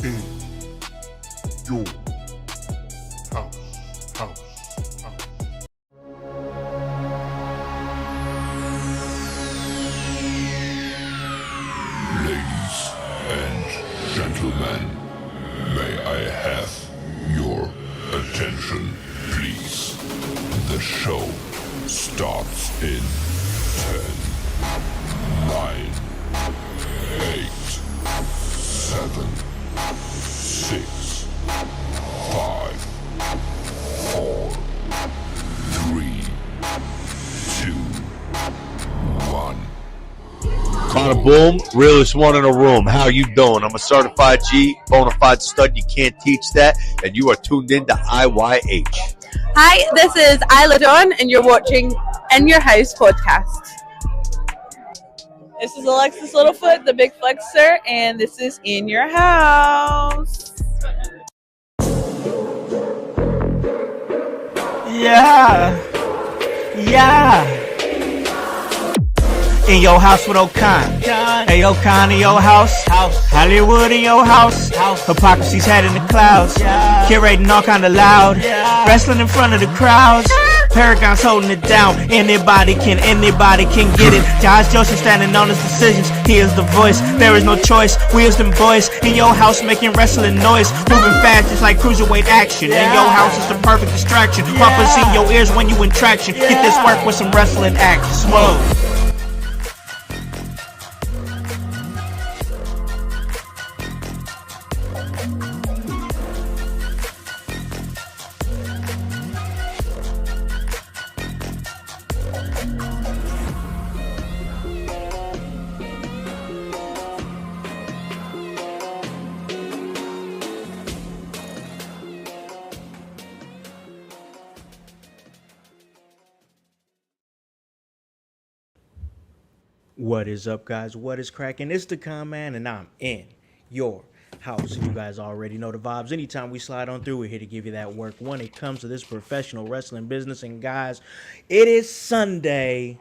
in your house. Ladies and gentlemen, may I have your attention, please? The show starts in 10, 9, 8, 7, 6, 5, 4, 3, 2, 1. Bada boom, realest one in the room. How you doing? I'm a certified G, bona fide stud. You can't teach that. And you are tuned in to IYH. Hi, this is Isla Dawn, and you're watching In Your House podcast. This is Alexis Littlefoot, the Big Flexer, and this is In Your House. Yeah. In your house with O'Con. Hey, O'Con in your house. Hollywood in your house. Hypocrisy's head in the clouds. Curating all kind of loud. Wrestling in front of the crowds. Paragon's holding it down. Anybody can get it. Josh Joseph standing on his decisions. He is the voice. There is no choice. We is them boys in your house making wrestling noise. Moving fast just like cruiserweight action. In your house is the perfect distraction. Poppers in your ears when you in traction. Get this work with some wrestling action. Smoke. What is up, guys? What is cracking? It's the Con Man, and I'm in your house. You guys already know the vibes. Anytime we slide on through, we're here to give you that work when it comes to this professional wrestling business. And guys, it is Sunday,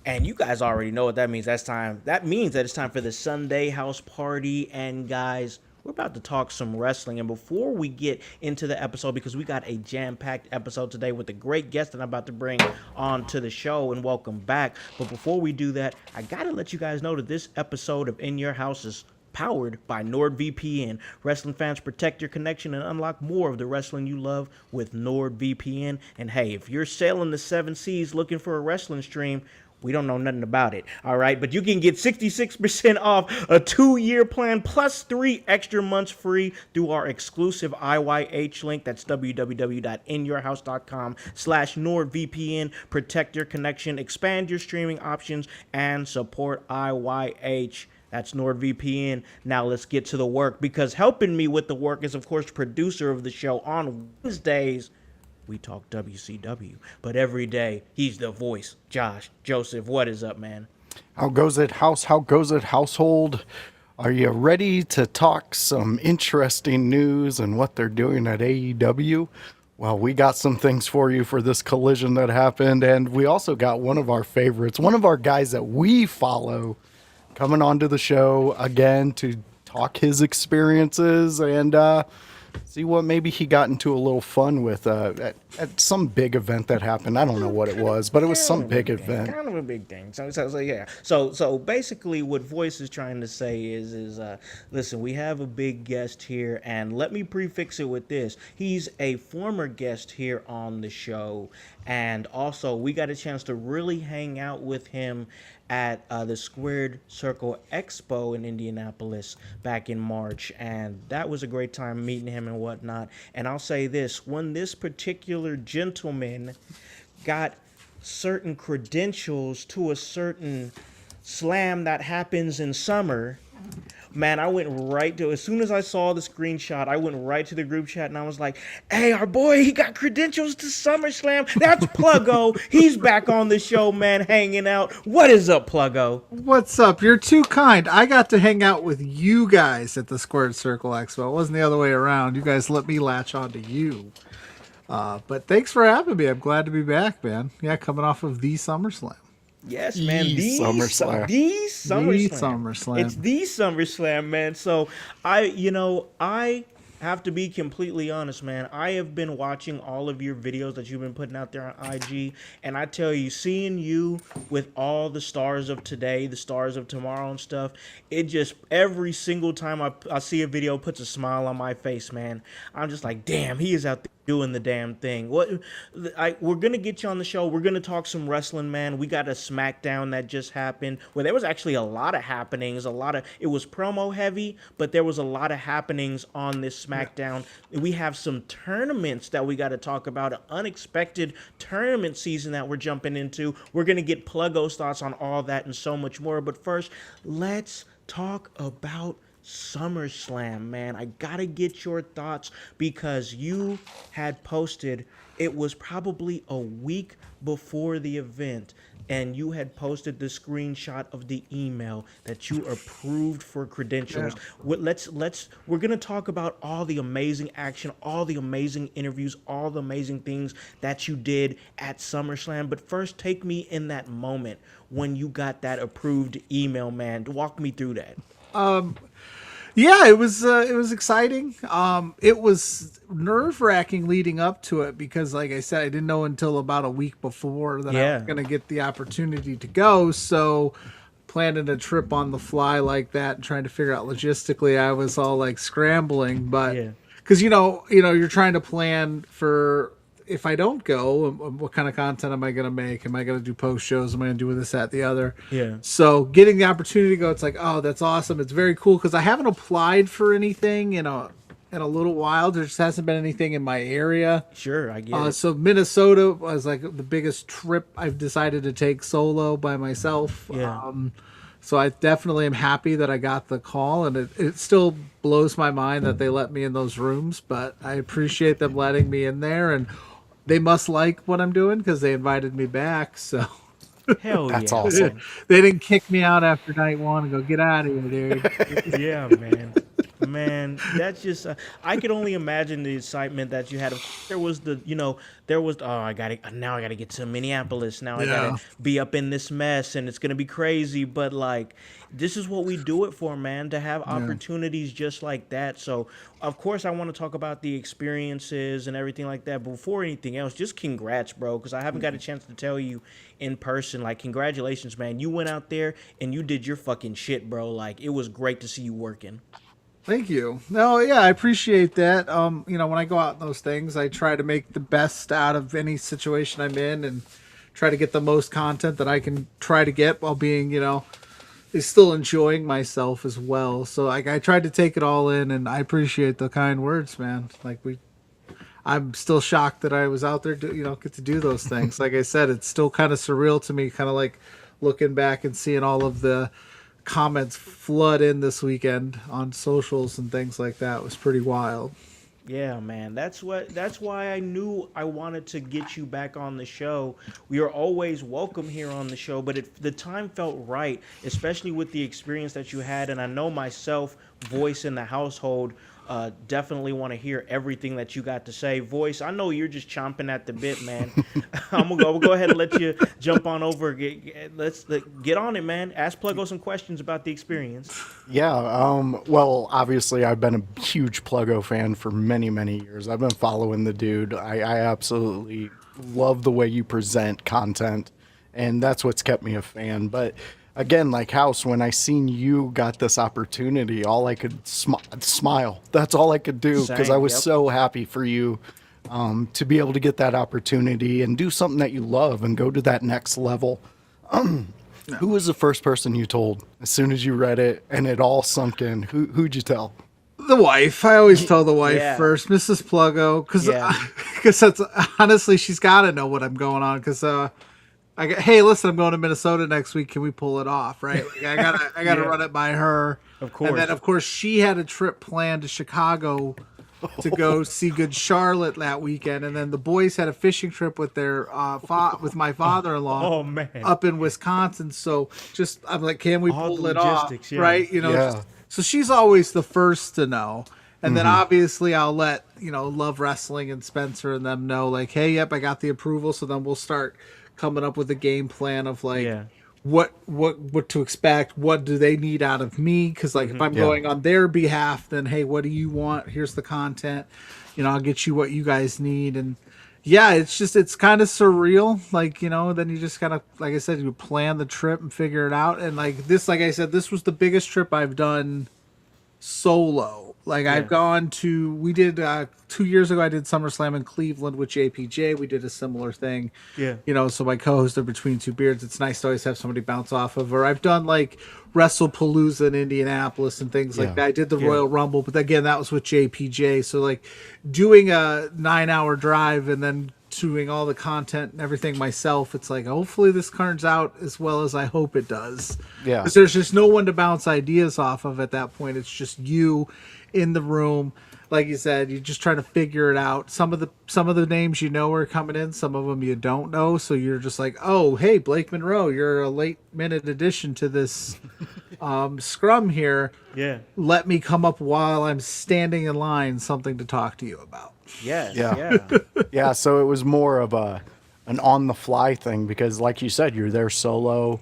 and you guys already know what that means. That means that it's time for the Sunday house party. And guys, we're about to talk some wrestling. And before we get into the episode, because we got a jam-packed episode today with a great guest that I'm about to bring on to the show and welcome back. But before we do that, I got to let you guys know that this episode of In Your House is powered by NordVPN. Wrestling fans, protect your connection and unlock more of the wrestling you love with NordVPN. And hey, if you're sailing the 7 seas looking for a wrestling stream, we don't know nothing about it, all right? But you can get 66% off a 2-year plan plus 3 extra months free through our exclusive IYH link. That's www.inyourhouse.com/NordVPN. Protect your connection, expand your streaming options, and support IYH. That's NordVPN. Now let's get to the work, because helping me with the work is, of course, producer of the show. On Wednesdays, we talk WCW, but every day he's the voice. Josh Joseph, what is up, man? How goes it, house? How goes it, household? Are you ready to talk some interesting news and what they're doing at AEW? Well, we got some things for you for this collision that happened, and we also got one of our favorites, one of our guys that we follow, coming onto the show again to talk his experiences and see what maybe he got into a little fun with at some big event that happened. I don't know what it was, but it was some big event. Kind of a big thing. So yeah. So basically what Voice is trying to say is listen, we have a big guest here, and let me prefix it with this. He's a former guest here on the show, and also we got a chance to really hang out with him at the Squared Circle Expo in Indianapolis back in March, and that was a great time meeting him and whatnot. And I'll say this, when this particular gentleman got certain credentials to a certain slam that happens in summer, man, I went right to, as soon as I saw the screenshot, I went right to the group chat and I was like, hey, our boy, he got credentials to SummerSlam. That's Pluggo. He's back on the show, man, hanging out. What is up, Pluggo? What's up? You're too kind. I got to hang out with you guys at the Squared Circle Expo. It wasn't the other way around. You guys let me latch on to you. But thanks for having me. I'm glad to be back, man. Yeah, coming off of the SummerSlam. Yes, man. The SummerSlam. SummerSlam. It's the SummerSlam, man. So I have to be completely honest, man. I have been watching all of your videos that you've been putting out there on IG, and I tell you, seeing you with all the stars of today, the stars of tomorrow and stuff, it just, every single time I see a video, puts a smile on my face, man. I'm just like, damn, he is out there doing the damn thing. We're gonna get you on the show. We're gonna talk some wrestling, man. We got a SmackDown that just happened where there was actually a lot of happenings. It was promo heavy, but there was a lot of happenings on this SmackDown. We have some tournaments that we got to talk about. An unexpected tournament season that we're jumping into. We're gonna get Pluggo's thoughts on all that and so much more. But first, let's talk about SummerSlam, man. I gotta get your thoughts because you had posted, it was probably a week before the event, and you had posted the screenshot of the email that you approved for credentials. Yeah. We're gonna talk about all the amazing action, all the amazing interviews, all the amazing things that you did at SummerSlam. But first, take me in that moment when you got that approved email, man. Walk me through that. Yeah, it was exciting. It was nerve-wracking leading up to it because, like I said, I didn't know until about a week before that I was going to get the opportunity to go. So planning a trip on the fly like that and trying to figure out logistically, I was all like scrambling. But because you're trying to plan for, if I don't go, what kind of content am I going to make? Am I going to do post shows? Am I going to do this, that, the other? Yeah. So getting the opportunity to go, it's like, oh, that's awesome. It's very cool because I haven't applied for anything in a little while. There just hasn't been anything in my area. Sure, I get it. So Minnesota was like the biggest trip I've decided to take solo by myself. Yeah. So I definitely am happy that I got the call, and it still blows my mind that they let me in those rooms, but I appreciate them letting me in there, and they must like what I'm doing because they invited me back. So hell that's yeah, awesome. They didn't kick me out after night one and go, get out of here, dude. Yeah, man, that's just I could only imagine the excitement that you had. There was I gotta get to Minneapolis now. I gotta be up in this mess and it's gonna be crazy, but like this is what we do it for, man, to have opportunities just like that. So of course I want to talk about the experiences and everything like that, but before anything else, just congrats, bro, because I haven't got a chance to tell you in person. Like, congratulations, man. You went out there and you did your fucking shit, bro. Like, it was great to see you working. Thank you. No, yeah, I appreciate that. When I go out in those things, I try to make the best out of any situation I'm in and try to get the most content that I can try to get while being, still enjoying myself as well. So I tried to take it all in, and I appreciate the kind words, man. I'm still shocked that I was out there to, get to do those things. Like I said, it's still kind of surreal to me, kind of like looking back and seeing all of the comments flood in this weekend on socials and things like that. It was pretty wild. Yeah, man. That's why I knew I wanted to get you back on the show. We are always welcome here on the show, but the time felt right, especially with the experience that you had. And I know myself, Voice in the household, definitely want to hear everything that you got to say. Voice, I know you're just chomping at the bit, man. We'll go ahead and let you jump on over. Let's get on it, man. Ask Pluggo some questions about the experience. Yeah, well, obviously I've been a huge Pluggo fan for many, many years. I've been following the dude. I absolutely love the way you present content, and that's what's kept me a fan. But again, like Howse, when I seen you got this opportunity, all I could smile. That's all I could do because I was so happy for you to be able to get that opportunity and do something that you love and go to that next level. Who was the first person you told as soon as you read it and it all sunk in? Who'd you tell? The wife. I always tell the wife first, Mrs. Pluggo, because that's honestly, she's got to know what I'm going on because hey, listen, I'm going to Minnesota next week. Can we pull it off? Right? I gotta run it by her. Of course. And then, of course, she had a trip planned to Chicago to go see Good Charlotte that weekend, and then the boys had a fishing trip with their with my father-in-law. Oh man, up in Wisconsin. So I'm like, can we pull it off? Yeah. Right? So she's always the first to know. And then obviously I'll let, Love Wrestling and Spencer and them know, like, hey, yep, I got the approval. So then we'll start coming up with a game plan of like what to expect, what do they need out of me, because like if I'm going on their behalf, then hey, what do you want, here's the content, I'll get you what you guys need. And yeah, it's kind of surreal, like, then you just kind of, like I said, you plan the trip and figure it out. And like I said, this was the biggest trip I've done solo. Like I've gone to, we did 2 years ago, I did SummerSlam in Cleveland with JPJ. We did a similar thing. So my co-host of Between Two Beards, it's nice to always have somebody bounce off of. Or I've done like WrestlePalooza in Indianapolis and things like that. I did the Royal Rumble, but again, that was with JPJ. So like doing a 9-hour drive and then doing all the content and everything myself, it's like, hopefully this turns out as well as I hope it does. Yeah. Because there's just no one to bounce ideas off of at that point. It's just you in the room. Like you said, you're just trying to figure it out. Some of the names are coming in, some of them you don't know. So you're just like, oh, hey, Blake Monroe, you're a late minute addition to this scrum here. Yeah. Let me come up while I'm standing in line, something to talk to you about. Yes. Yeah. Yeah. So it was more of an on the fly thing because, like you said, you're there solo.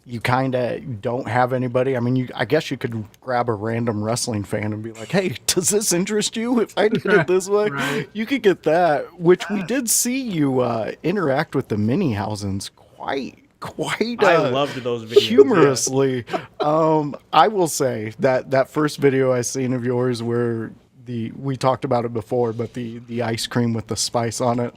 You kind of don't have anybody. I mean, I guess you could grab a random wrestling fan and be like, "Hey, does this interest you? If I did it this way, you could get that." Which we did see you interact with the mini Housens quite. I loved those videos. Humorously, I will say that first video I seen of yours where we talked about it before, but the ice cream with the spice on it,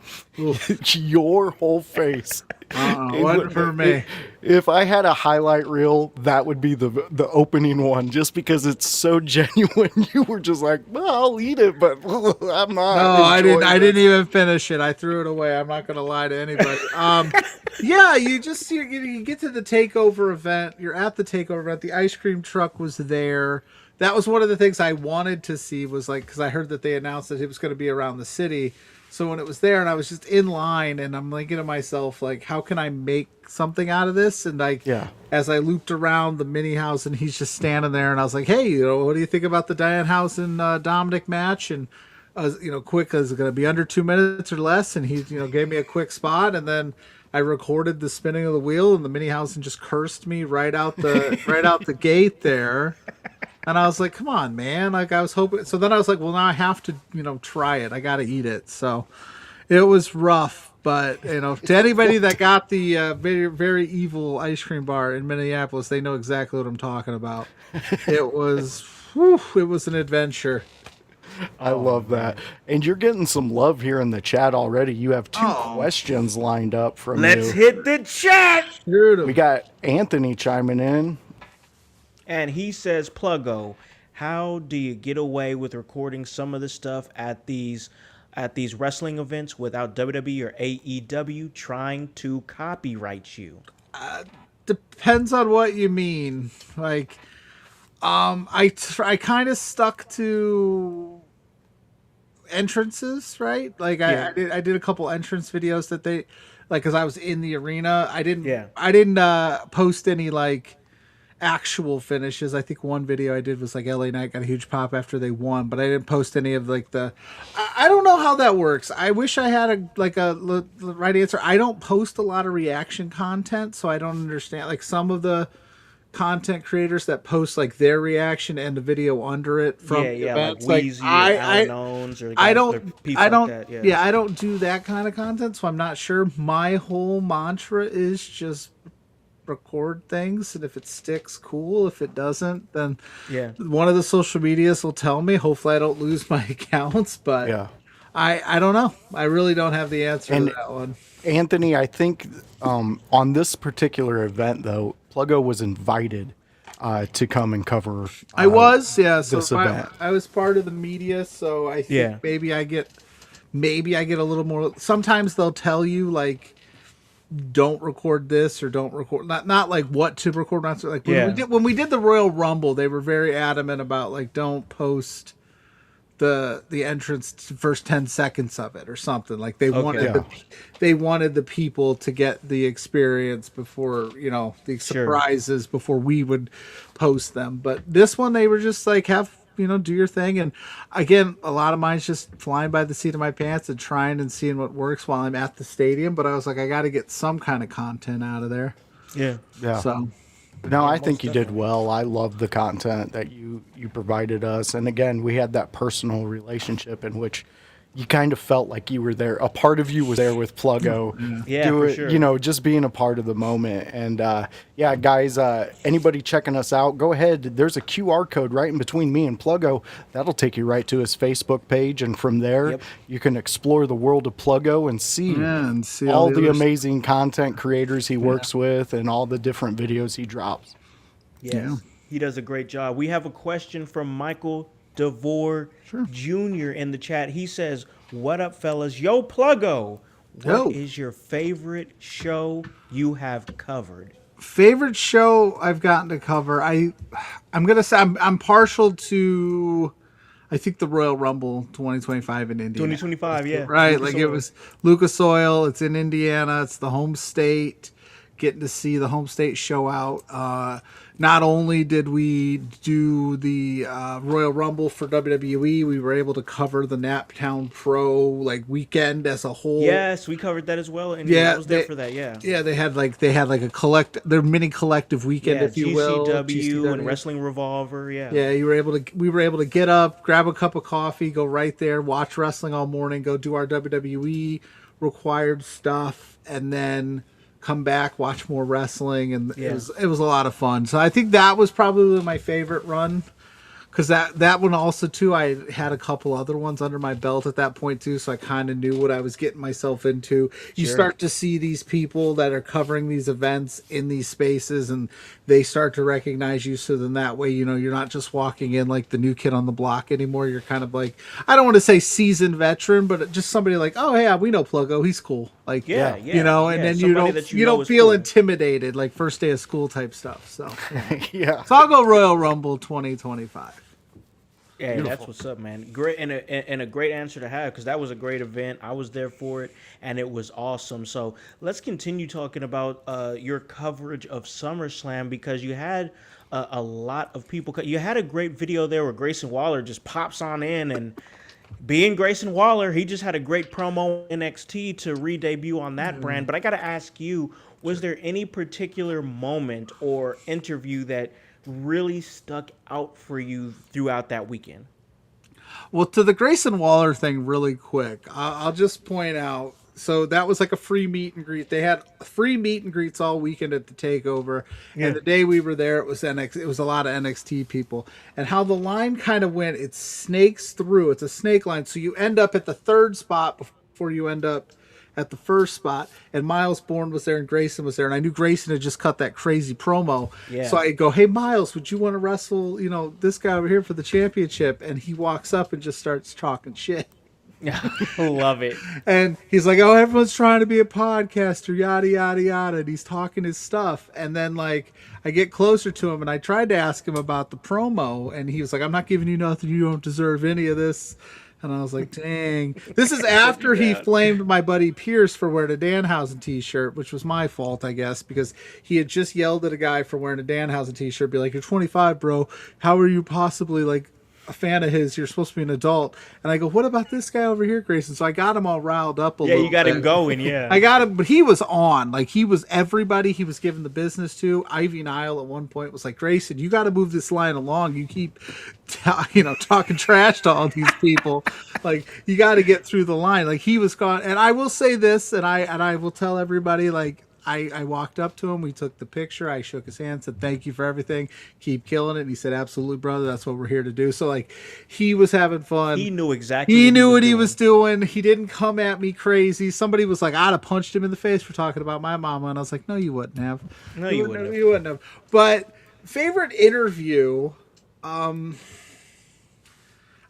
your whole face. One for me. If I had a highlight reel, that would be the opening one, just because it's so genuine. You were just like, well, I'll eat it, but I'm not. No, I didn't even finish it. I threw it away. I'm not going to lie to anybody. Yeah, you get to the takeover event. You're at the takeover event. The ice cream truck was there. That was one of the things I wanted to see, was like, because I heard that they announced that it was going to be around the city. So when it was there and I was just in line and I'm thinking to myself, like, how can I make something out of this? And like, as I looped around the mini house and he's just standing there and I was like, hey, what do you think about the Diane House and Dominic match? And quick, is it going to be under 2 minutes or less? And he, gave me a quick spot, and then I recorded the spinning of the wheel, and the mini house and just cursed me right out the gate there. And I was like, come on, man. Like, I was hoping. So then I was like, well, now I have to, try it. I got to eat it. So it was rough. But, to anybody that got the very, very evil ice cream bar in Minneapolis, they know exactly what I'm talking about. It was an adventure. I love that. And you're getting some love here in the chat already. You have two questions lined up from you. Let's hit the chat. We got Anthony chiming in. And he says, Pluggo, how do you get away with recording some of the stuff at these wrestling events without WWE or AEW trying to copyright you? Depends on what you mean. Like, I kind of stuck to entrances, right? Like I did a couple entrance videos that they, like, because I was in the arena. I didn't post any like actual finishes. I think one video I did was like LA Knight got a huge pop after they won, but I didn't post any of like I don't know how that works. I wish I had a right answer. I don't post a lot of reaction content, so I don't understand. Like some of the content creators that post like their reaction and the video under it from events, like Weezy, I don't do that kind of content, so I'm not sure. My whole mantra is just record things, and if it sticks, cool. If it doesn't, then one of the social medias will tell me. Hopefully I don't lose my accounts, but I don't know. I really don't have the answer to that one. Anthony, I think on this particular event though, Pluggo was invited to come and cover I was this event. I was part of the media, so I think maybe I get a little more. Sometimes they'll tell you like, don't record this or don't record, not like what to record, not like when we did the Royal Rumble, they were very adamant about like, don't post the entrance first 10 seconds of it or something. Like they wanted the people to get the experience before, the surprises before we would post them. But this one, they were just like, do your thing. And again, a lot of mine's just flying by the seat of my pants and trying and seeing what works while I'm at the stadium. But I was like, I got to get some kind of content out of there. Yeah. Yeah. So No, I think you did well. I love the content that you provided us. And again, we had that personal relationship in which you kind of felt like you were there. A part of you was there with Pluggo. Yeah, for sure. You know, just being a part of the moment. And yeah, guys, anybody checking us out, go ahead. There's a QR code right in between me and Pluggo. That'll take you right to his Facebook page. And from there, you can explore the world of Pluggo and see, all the amazing content creators he works with and all the different videos he drops. Yes, he does a great job. We have a question from Michael DeVore Jr. in the chat. He says, "What up, fellas? Yo, Pluggo, what is your favorite show you have covered?" Favorite show I've gotten to cover. I'm gonna say I'm partial to, I think, the Royal Rumble 2025 in Indiana. 2025, yeah. Right, Lucas like Oil. it was Lucas Oil. It's in Indiana. It's the home state. Getting to see the home state show out. Not only did we do the Royal Rumble for WWE, we were able to cover the Naptown Pro weekend as a whole. Yes, we covered that as well, and I was there for that. Yeah, yeah, they had their mini collective weekend, if you will. GCW and Wrestling Revolver. Yeah, yeah, we were able to get up, grab a cup of coffee, go right there, watch wrestling all morning, go do our WWE required stuff, and then come back, watch more wrestling, and it was a lot of fun. So I think that was probably my favorite run, because that one also too, I had a couple other ones under my belt at that point too, so I kind of knew what I was getting myself into. You start to see these people that are covering these events in these spaces, and they start to recognize you. So then that way, you're not just walking in like the new kid on the block anymore. You're kind of like, I don't want to say seasoned veteran, but just somebody like, oh yeah, we know Pluggo, he's cool. Like, and then you don't feel cool. intimidated, like first day of school type stuff. So Yeah. so I'll go Royal Rumble 2025. Yeah, Beautiful. that's what's up, man. Great, and a great answer to have, because that was a great event. I was there for it, and it was awesome. So let's continue talking about your coverage of SummerSlam, because you had a lot of people. You had a great video there where Grayson Waller just pops on in, and being Grayson Waller, he just had a great promo in NXT to re-debut on that brand. But I got to ask you, was there any particular moment or interview that really stuck out for you throughout that weekend? Well, to the Grayson Waller thing really quick, I'll just point out, so that was like a free meet and greet. They had free meet and greets all weekend at the Takeover. And the day we were there, it was it was a lot of NXT people. And how the line kind of went, it snakes through. It's a snake line. So you end up at the third spot before you end up at the first spot, and Miles Bourne was there and Grayson was there, and I knew Grayson had just cut that crazy promo. So I go, hey Miles, would you want to wrestle this guy over here for the championship? And he walks up and just starts talking shit. Love it. And he's like, oh, everyone's trying to be a podcaster, yada yada yada, and he's talking his stuff. And then I get closer to him and I tried to ask him about the promo, and he was like, I'm not giving you nothing, you don't deserve any of this. And I was like, dang. This is after he flamed my buddy Pierce for wearing a Danhausen t-shirt, which was my fault, I guess, because he had just yelled at a guy for wearing a Danhausen t-shirt, be like, you're 25, bro. How are you possibly a fan of his? You're supposed to be an adult. And I go, what about this guy over here, Grayson? So I got him all riled up a little bit. You got him going, I got him, but he was on. He was everybody he was giving the business to. Ivy Nile at one point was like, Grayson, you got to move this line along. You keep talking trash to all these people. You got to get through the line. He was gone. And I will say this, and I will tell everybody, I walked up to him, we took the picture, I shook his hand, said thank you for everything, keep killing it, and he said absolutely, brother, that's what we're here to do. So he was having fun. He knew exactly what he was doing. He didn't come at me crazy. Somebody was like, I'd have punched him in the face for talking about my mama, and I was like, no, you wouldn't have. You wouldn't have. But favorite interview,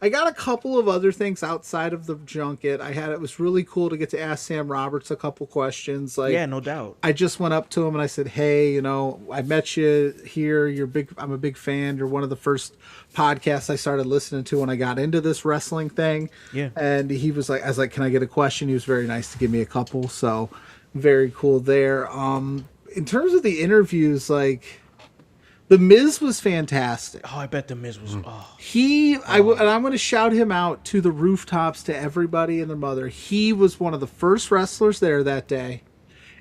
I got a couple of other things outside of the junket. It was really cool to get to ask Sam Roberts a couple questions. Yeah, no doubt. I just went up to him and I said, hey, I met you here. I'm a big fan. You're one of the first podcasts I started listening to when I got into this wrestling thing. Yeah. And I was like, can I get a question? He was very nice to give me a couple. So very cool there. In terms of the interviews, The Miz was fantastic. Oh, I bet The Miz was. Oh. And I'm going to shout him out to the rooftops, to everybody and their mother. He was one of the first wrestlers there that day.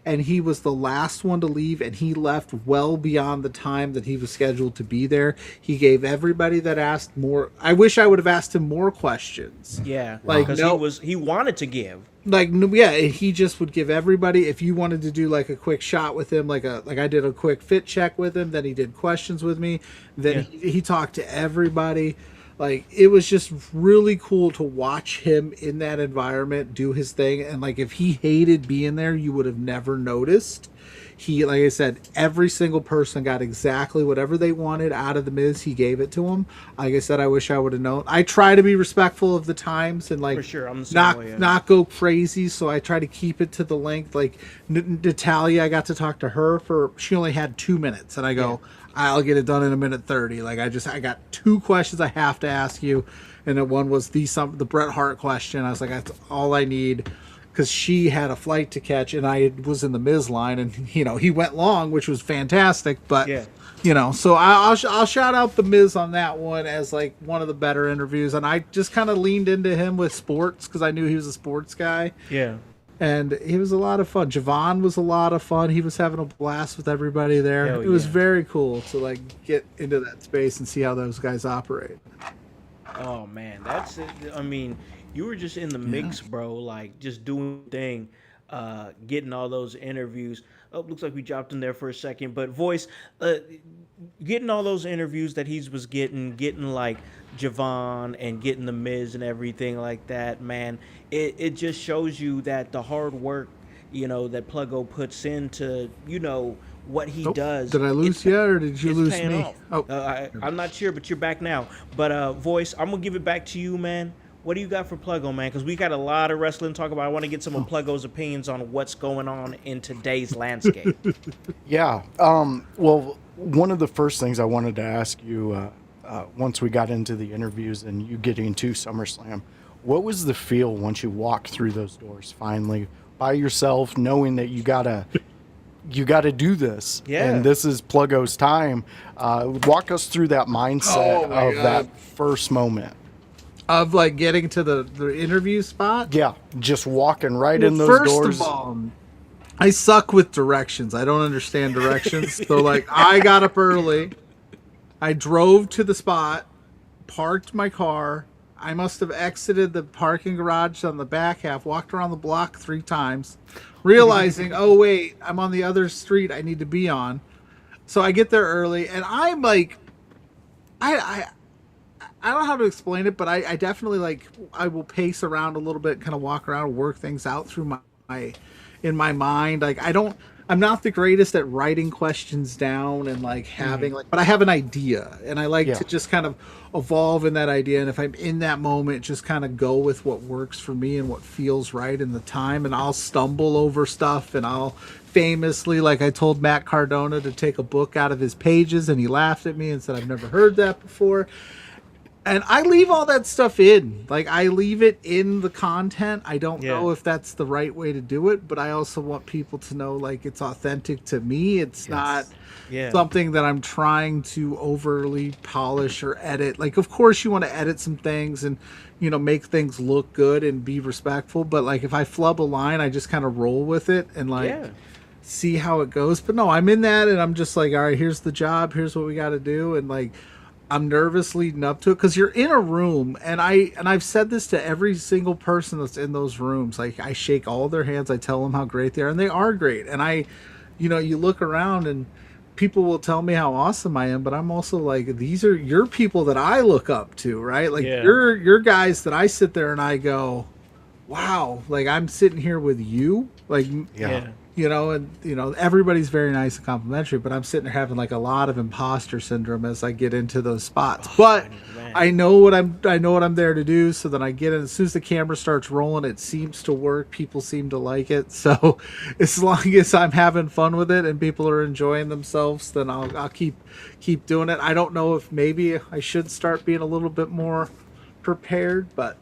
and he was the last one to leave, and he left well beyond the time that he was scheduled to be there. He gave everybody that asked more. I wish I would have asked him more questions. Yeah, Like, because he wanted to give. Like, yeah, he just would give everybody. If you wanted to do like a quick shot with him, like I did a quick fit check with him, then he did questions with me, then he talked to everybody. Like, it was just really cool to watch him in that environment do his thing. And like, if he hated being there, you would have never noticed. He, like I said, every single person got exactly whatever they wanted out of the Miz. He gave it to them. Like I said, I wish I would have known. I try to be respectful of the times and like For sure, I'm the same way, yeah. not go crazy. So I try to keep it to the length. Like Natalia, I got to talk to her she only had 2 minutes, and I go, I'll get it done in a minute 30. Like I got 2 questions I have to ask you, and then one was the Bret Hart question. I was like, that's all I need. Because she had a flight to catch, and I was in the Miz line, and he went long, which was fantastic. But so I'll shout out the Miz on that one as like one of the better interviews, and I just kind of leaned into him with sports because I knew he was a sports guy. Yeah, and it was a lot of fun. Javon was a lot of fun. He was having a blast with everybody there. It was very cool to like get into that space and see how those guys operate. Oh man, that's it. I mean, you were just in the mix, bro. Like just doing the thing, getting all those interviews. Oh, looks like we dropped in there for a second, but Voice, getting all those interviews that he was getting like Javon and getting the Miz and everything like that, man. It just shows you that the hard work, that Pluggo puts into, what he does. Did I lose yet, or did you lose me? Off. I'm not sure, but you're back now. But Voice, I'm gonna give it back to you, man. What do you got for Pluggo, man? Because we got a lot of wrestling to talk about. I want to get some of Pluggo's opinions on what's going on in today's landscape. Yeah. Well, one of the first things I wanted to ask you, once we got into the interviews and you getting to SummerSlam, what was the feel once you walked through those doors finally by yourself, knowing that you gotta do this, and this is Pluggo's time? Walk us through that mindset of that first moment. Of like getting to the interview spot? Yeah, just walking right in those doors. First of all, I suck with directions. I don't understand directions. So like, I got up early. I drove to the spot, parked my car. I must have exited the parking garage on the back half, walked around the block 3 times, realizing, oh wait, I'm on the other street I need to be on. So I get there early, and I'm like, I don't know how to explain it, but I definitely like, I will pace around a little bit, kind of walk around and work things out through in my mind. Like I'm not the greatest at writing questions down and like having but I have an idea, and I like to just kind of evolve in that idea. And if I'm in that moment, just kind of go with what works for me and what feels right in the time. And I'll stumble over stuff, and I'll famously, like I told Matt Cardona to take a book out of his pages, and he laughed at me and said, I've never heard that before. And I leave all that stuff in. Like, I leave it in the content. I don't know if that's the right way to do it, but I also want people to know, like, it's authentic to me. It's not something that I'm trying to overly polish or edit. Like, of course, you want to edit some things and, make things look good and be respectful. But, like, if I flub a line, I just kind of roll with it and, like, see how it goes. But, no, I'm in that, and I'm just like, all right, here's the job. Here's what we got to do. And, like, I'm nervous leading up to it because you're in a room, and I've said this to every single person that's in those rooms. Like, I shake all their hands, I tell them how great they are, and they are great. And you look around and people will tell me how awesome I am, but I'm also like, these are your people that I look up to, right? Like you're guys that I sit there and I go, wow, like I'm sitting here with you, like everybody's very nice and complimentary, but I'm sitting there having like a lot of imposter syndrome as I get into those spots. But I know what I'm there to do. So then I get in, as soon as the camera starts rolling, it seems to work. People seem to like it. So as long as I'm having fun with it and people are enjoying themselves, then I'll keep doing it. I don't know if maybe I should start being a little bit more prepared, but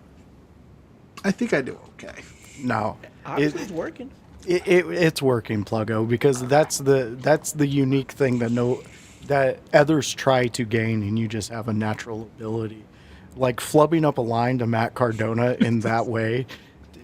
I think I do okay. No, it's working. It's working, Pluggo, because that's the unique thing that others try to gain, and you just have a natural ability. Like flubbing up a line to Matt Cardona in that way,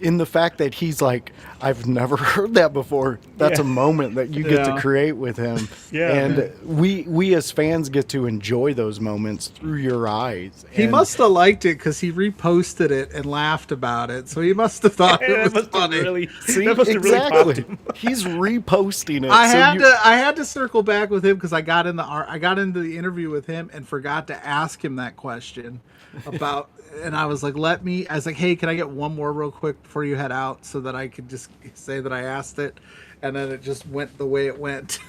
in the fact that he's like, I've never heard that before. That's a moment that you get to create with him. And we as fans get to enjoy those moments through your eyes. He must have liked it because he reposted it and laughed about it. So he must have thought it was funny. Exactly. He's reposting it. I had to circle back with him because I got into the interview with him and forgot to ask him that question about. And I was like, hey, can I get one more real quick before you head out so that I could just say that I asked it? And then it just went the way it went.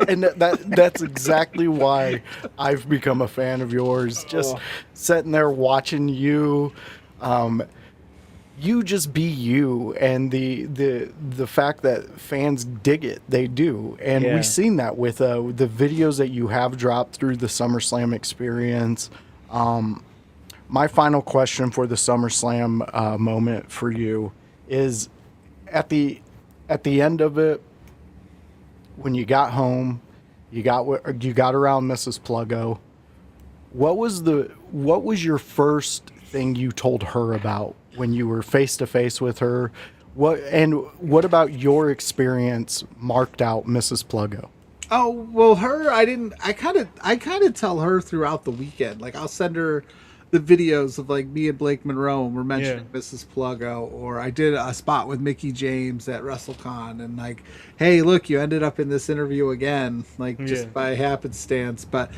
And that's exactly why I've become a fan of yours. Just sitting there watching you, you just be you, and the fact that fans dig it, they do. And we've seen that with the videos that you have dropped through the SummerSlam experience. My final question for the SummerSlam moment for you is at the end of it, when you got home, you got around Mrs. Pluggo. What was your first thing you told her about when you were face to face with her? What about your experience marked out Mrs. Pluggo? Oh, well, I kind of tell her throughout the weekend. Like, I'll send her the videos of like me and Blake Monroe, and we're mentioning Mrs. Pluggo, or I did a spot with Mickey James at WrestleCon, and like, hey, look, you ended up in this interview again, like just by happenstance. But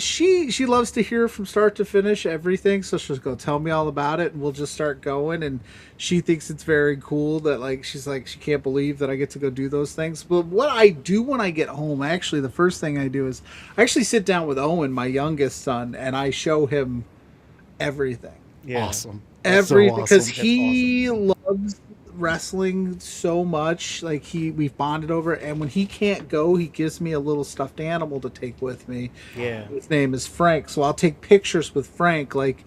she loves to hear from start to finish everything, so she'll go tell me all about it, and we'll just start going. And she thinks it's very cool that like she's like she can't believe that I get to go do those things. But what I do when I get home, actually, the first thing I do is I actually sit down with Owen, my youngest son, and I show him everything. Yeah. Awesome. Everything, because he loves wrestling so much. Like we've bonded over it, and when he can't go, he gives me a little stuffed animal to take with me. Yeah. His name is Frank, so I'll take pictures with Frank, like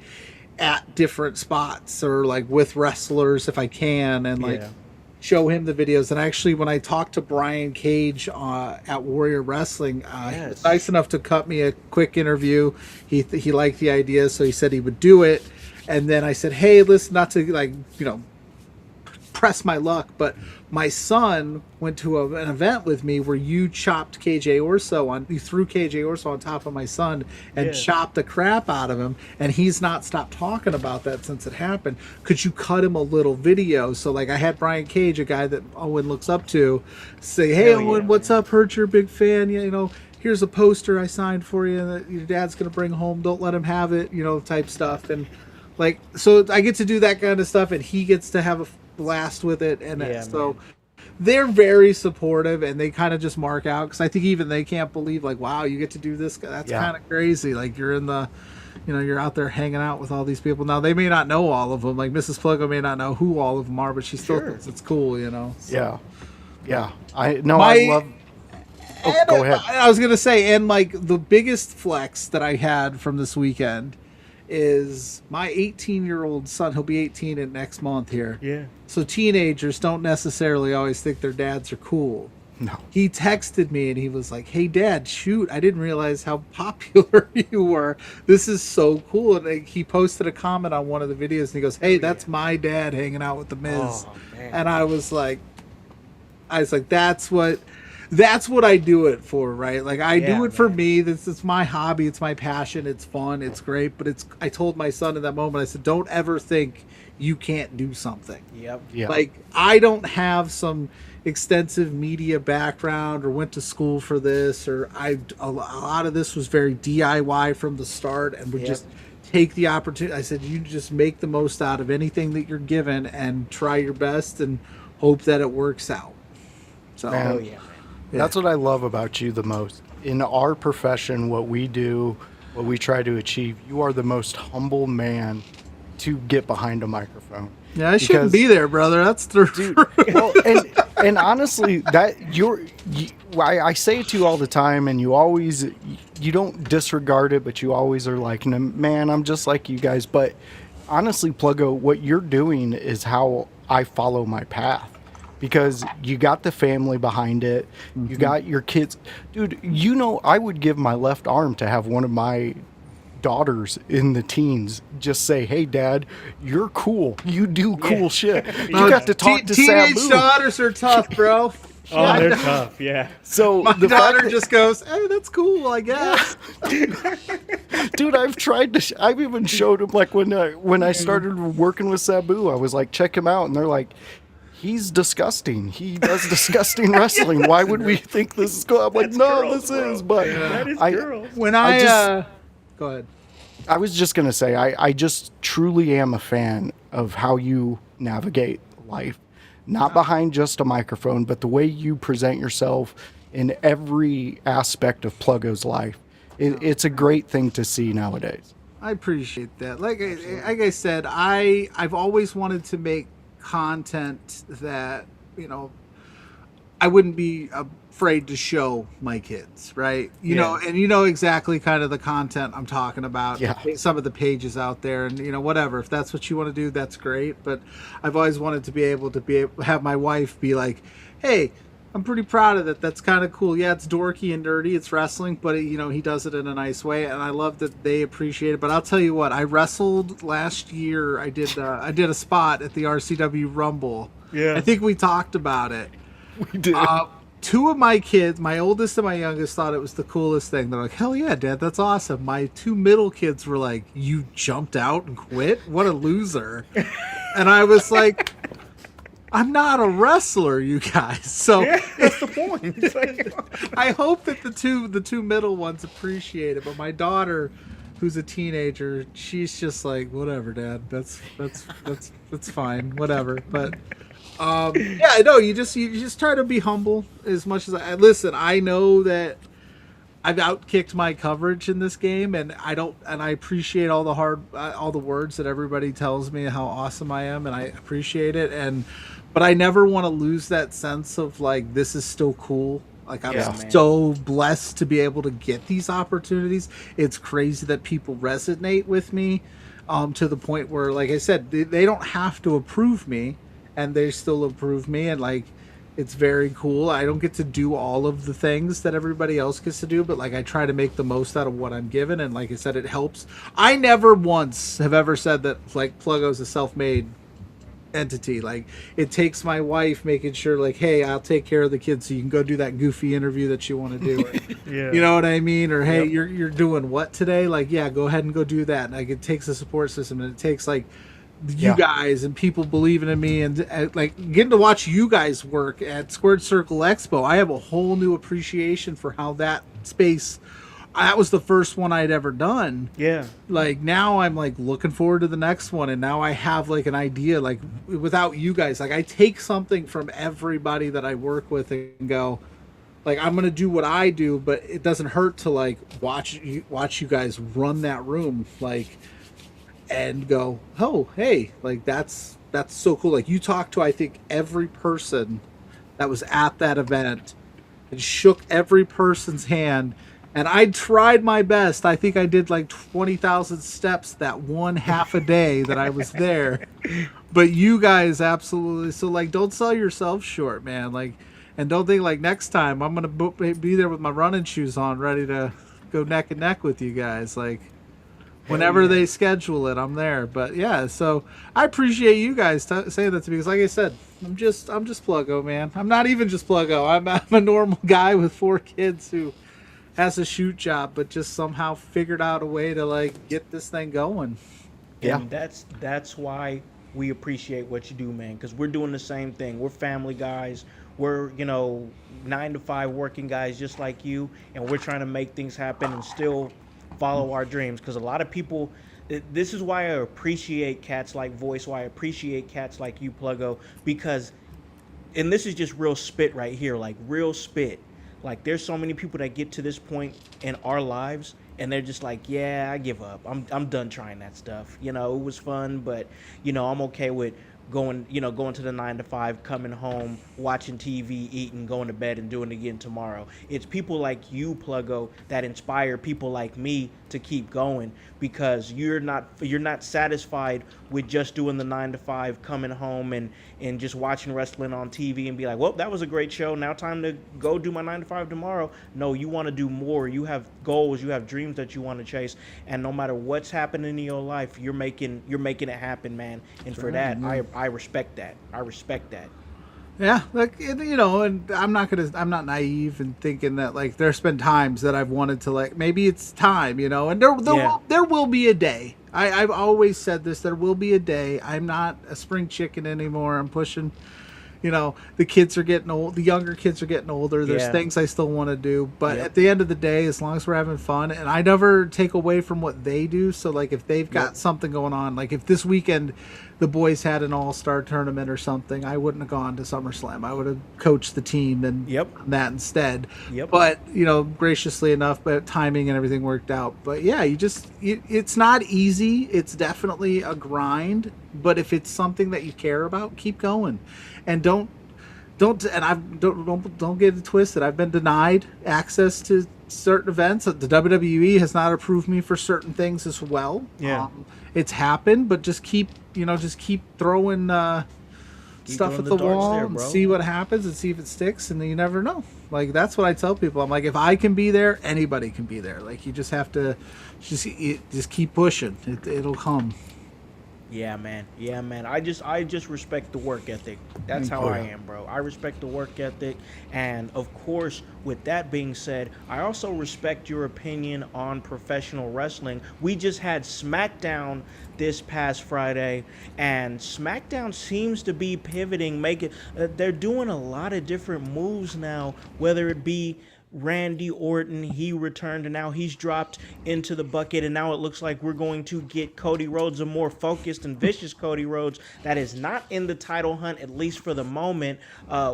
at different spots or like with wrestlers if I can, and like show him the videos. And actually, when I talked to Brian Cage at Warrior Wrestling, he was nice enough to cut me a quick interview. He liked the idea, so he said he would do it. And then I said, hey, listen, not to press my luck, but my son went to an event with me where you chopped KJ Orso you threw KJ Orso on top of my son and chopped the crap out of him, and he's not stopped talking about that since it happened. Could you cut him a little video? So like I had Brian Cage, a guy that Owen looks up to, say, hey, Owen, what's up? Heard you're a big fan. Here's a poster I signed for you that your dad's gonna bring home. Don't let him have it, type stuff. And like, so I get to do that kind of stuff, and he gets to have a blast with it. And so they're very supportive, and they kind of just mark out, because I think even they can't believe, like, wow, you get to do this. That's kind of crazy. Like, you're in the you're out there hanging out with all these people. Now they may not know all of them, like Mrs. Pluggo may not know who all of them are, but she still thinks it's cool. So. I love go ahead. I was gonna say, and like the biggest flex that I had from this weekend is my 18-year-old son. He'll be 18 in next month here. Yeah. So teenagers don't necessarily always think their dads are cool. No. He texted me and he was like, hey, Dad, shoot, I didn't realize how popular you were. This is so cool. And he posted a comment on one of the videos, and he goes, hey, that's my dad hanging out with The Miz. Oh, man. And I was like, that's what I do it for, right? Like, I do it for me. This is my hobby. It's my passion. It's fun. It's great. But I told my son in that moment, I said, don't ever think you can't do something. Yep. Like, I don't have some extensive media background or went to school for this, or a lot of this was very DIY from the start, and would just take the opportunity. I said, you just make the most out of anything that you're given and try your best and hope that it works out. So, that's what I love about you the most. In our profession, what we do, what we try to achieve, you are the most humble man to get behind a microphone. Yeah, I shouldn't be there, brother. That's the dude. Well, and honestly, that I say it to you all the time, and you don't disregard it, but you always are like, man, I'm just like you guys. But honestly, Pluggo, what you're doing is how I follow my path. Because you got the family behind it, you got your kids. Dude, I would give my left arm to have one of my daughters in the teens just say, "Hey, Dad, you're cool. You do cool shit." You got to talk to teenage Sabu. daughters are tough, bro. Oh, they're tough. Yeah. So My the daughter fact that- just goes, "Hey, that's cool, I guess." dude, I've tried to. I've even showed him like when I started working with Sabu, I was like, check him out, and they're like, he's disgusting. He does disgusting wrestling. Why would we think this is cool? I'm like, no, girls, this bro. is. But That is I, girls. When I I, just- go ahead. I was just gonna say, I just truly am a fan of how you navigate life, not behind just a microphone, but the way you present yourself in every aspect of Pluggo's life. It's a great thing to see nowadays. I appreciate that. Like I said, I've always wanted to make content that, you know, I wouldn't be afraid to show my kids, right? You know, and you know exactly kind of the content I'm talking about. Yeah. Some of the pages out there, and you know, whatever. If that's what you want to do, that's great. But I've always wanted to be able to have my wife be like, "Hey, I'm pretty proud of that. That's kind of cool. Yeah, it's dorky and nerdy. It's wrestling, but you know, he does it in a nice way, and I love that they appreciate it. But I'll tell you what, I wrestled last year. I did a spot at the RCW Rumble. Yeah. I think we talked about it. We did. Two of my kids, my oldest and my youngest, thought it was the coolest thing. They're like, "Hell yeah, Dad, that's awesome." My two middle kids were like, "You jumped out and quit? What a loser!" And I was like, "I'm not a wrestler, you guys." So That's the point. It's like, I hope that the two middle ones appreciate it. But my daughter, who's a teenager, she's just like, "Whatever, Dad. That's fine. Whatever." But yeah, no, you just try to be humble as much as I listen. I know that I've outkicked my coverage in this game, and I appreciate all the words that everybody tells me how awesome I am, and I appreciate it. But I never want to lose that sense of like, this is still cool. Like, I'm so blessed to be able to get these opportunities. It's crazy that people resonate with me to the point where, like I said, they don't have to approve me, and they still approve me. And like, it's very cool. I don't get to do all of the things that everybody else gets to do, but like, I try to make the most out of what I'm given. And like I said, it helps. I never once have ever said that like Pluggo's a self-made entity. Like, it takes my wife making sure like, "Hey, I'll take care of the kids so you can go do that goofy interview that you want to do." yeah. You know what I mean? Or, "Hey, you're doing what today?" Like, yeah, go ahead and go do that. And like, it takes a support system, and it takes like you guys and people believing in me, and like getting to watch you guys work at Squared Circle Expo. I have a whole new appreciation for how that space, that was the first one I'd ever done. Yeah. Like, now I'm like looking forward to the next one, and now I have like an idea. Like, without you guys, like, I take something from everybody that I work with and go, like, I'm gonna do what I do, but it doesn't hurt to like watch you guys run that room, like, and go, "Oh, hey, like that's so cool." Like, you talked to, I think, every person that was at that event and shook every person's hand. And I tried my best. I think I did like 20,000 steps that one half a day that I was there. But you guys absolutely. So like, don't sell yourself short, man. Like, and don't think like next time I'm going to be there with my running shoes on, ready to go neck and neck with you guys. Like, whenever they schedule it, I'm there. But yeah, so I appreciate you guys saying that to me, because like I said, I'm just Pluggo, man. I'm not even just Pluggo. I'm a normal guy with 4 kids who has a shoot job, but just somehow figured out a way to like get this thing going. Yeah. And that's why we appreciate what you do, man, because we're doing the same thing. We're family guys. We're, 9 to 5 working guys just like you, and we're trying to make things happen and still follow our dreams. Because a lot of people, this is why I appreciate cats like Voice, why I appreciate cats like you, Pluggo, because, and this is just real spit right here, like real spit. Like, there's so many people that get to this point in our lives, and they're just like, "Yeah, I give up. I'm done trying that stuff. It was fun, but I'm okay with going to the 9 to 5, coming home, watching TV, eating, going to bed, and doing it again tomorrow. It's people like you, Pluggo, that inspire people like me to keep going, because you're not satisfied with just doing the 9 to 5, coming home and just watching wrestling on TV and be like, well, that was a great show. Now time to go do my 9 to 5 tomorrow. No, you want to do more. You have goals. You have dreams that you want to chase. And no matter what's happening in your life, you're making it happen, man. And for that, I respect that. I respect that. Yeah, like, and I'm not naive in thinking that, like, there's been times that I've wanted to, like, maybe it's time, and there will be a day. I've always said this, there will be a day. I'm not a spring chicken anymore. I'm pushing, the kids are getting old, the younger kids are getting older. There's things I still want to do, but at the end of the day, as long as we're having fun, and I never take away from what they do. So, like, if they've got something going on, like if this weekend the boys had an all-star tournament or something, I wouldn't have gone to SummerSlam. I would have coached the team and that instead. But, graciously enough, but timing and everything worked out. But yeah, it's not easy. It's definitely a grind, but if it's something that you care about, keep going. And don't get it twisted. I've been denied access to certain events. The WWE has not approved me for certain things as well. It's happened, but just keep throwing stuff at the wall and see what happens and see if it sticks, and you never know. Like, that's what I tell people. I'm like, if I can be there, anybody can be there. Like, you just have to just keep pushing. It'll come. Yeah, man. I just respect the work ethic. That's how I am, bro. I respect the work ethic. And of course, with that being said, I also respect your opinion on professional wrestling. We just had SmackDown this past Friday, and SmackDown seems to be pivoting, they're doing a lot of different moves now, whether it be Randy Orton, he returned and now he's dropped into the bucket, and now it looks like we're going to get Cody Rhodes, a more focused and vicious Cody Rhodes that is not in the title hunt, at least for the moment.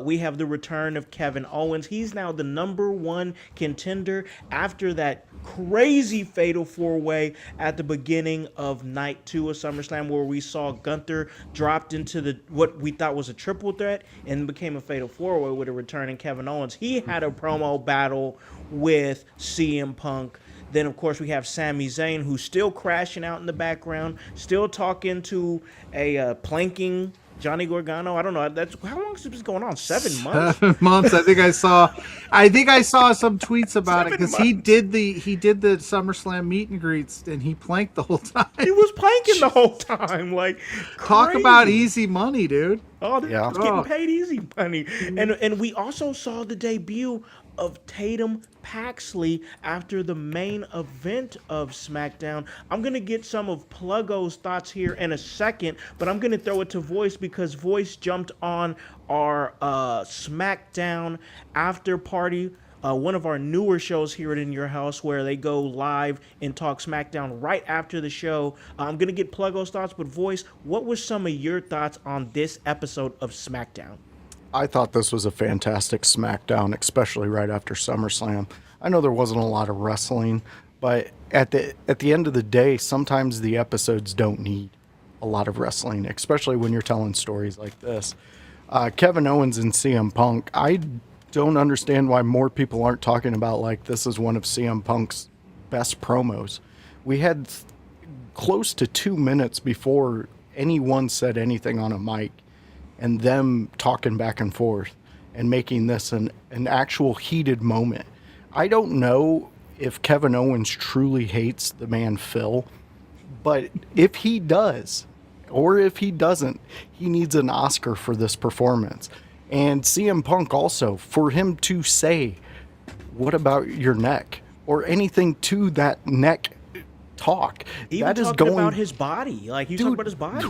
We have the return of Kevin Owens. He's now the #1 contender after that crazy fatal 4-way at the beginning of night 2 of SummerSlam, where we saw Gunther dropped into what we thought was a triple threat and became a fatal 4-way with a returning Kevin Owens. He had a promo battle with CM Punk. Then, of course, we have Sami Zayn, who's still crashing out in the background, still talking to a planking Johnny Gargano. I don't know. How long has this been going on? 7 months. 7 months. I think I saw some tweets about it, because he did the SummerSlam meet and greets, and he planked the whole time. He was planking the whole time. Like, talk about easy money, dude. Oh, they're getting paid easy money. And we also saw the debut of Tatum Paxley after the main event of SmackDown. I'm going to get some of Pluggo's thoughts here in a second, but I'm going to throw it to Voice, because Voice jumped on our SmackDown after party, one of our newer shows here at In Your House, where they go live and talk SmackDown right after the show. I'm going to get Pluggo's thoughts, but Voice, what were some of your thoughts on this episode of SmackDown? I thought this was a fantastic SmackDown, especially right after SummerSlam. I know there wasn't a lot of wrestling, but at the end of the day, sometimes the episodes don't need a lot of wrestling, especially when you're telling stories like this. Kevin Owens and CM Punk, I don't understand why more people aren't talking about, like, this is one of CM Punk's best promos. We had close to 2 minutes before anyone said anything on a mic, and them talking back and forth and making this an actual heated moment. I don't know if Kevin Owens truly hates the man Phil, but if he does, or if he doesn't, he needs an Oscar for this performance. And CM Punk also, for him to say, what about your neck? Or anything to that neck talk. Even talking about his body. Like, he's talking about his body.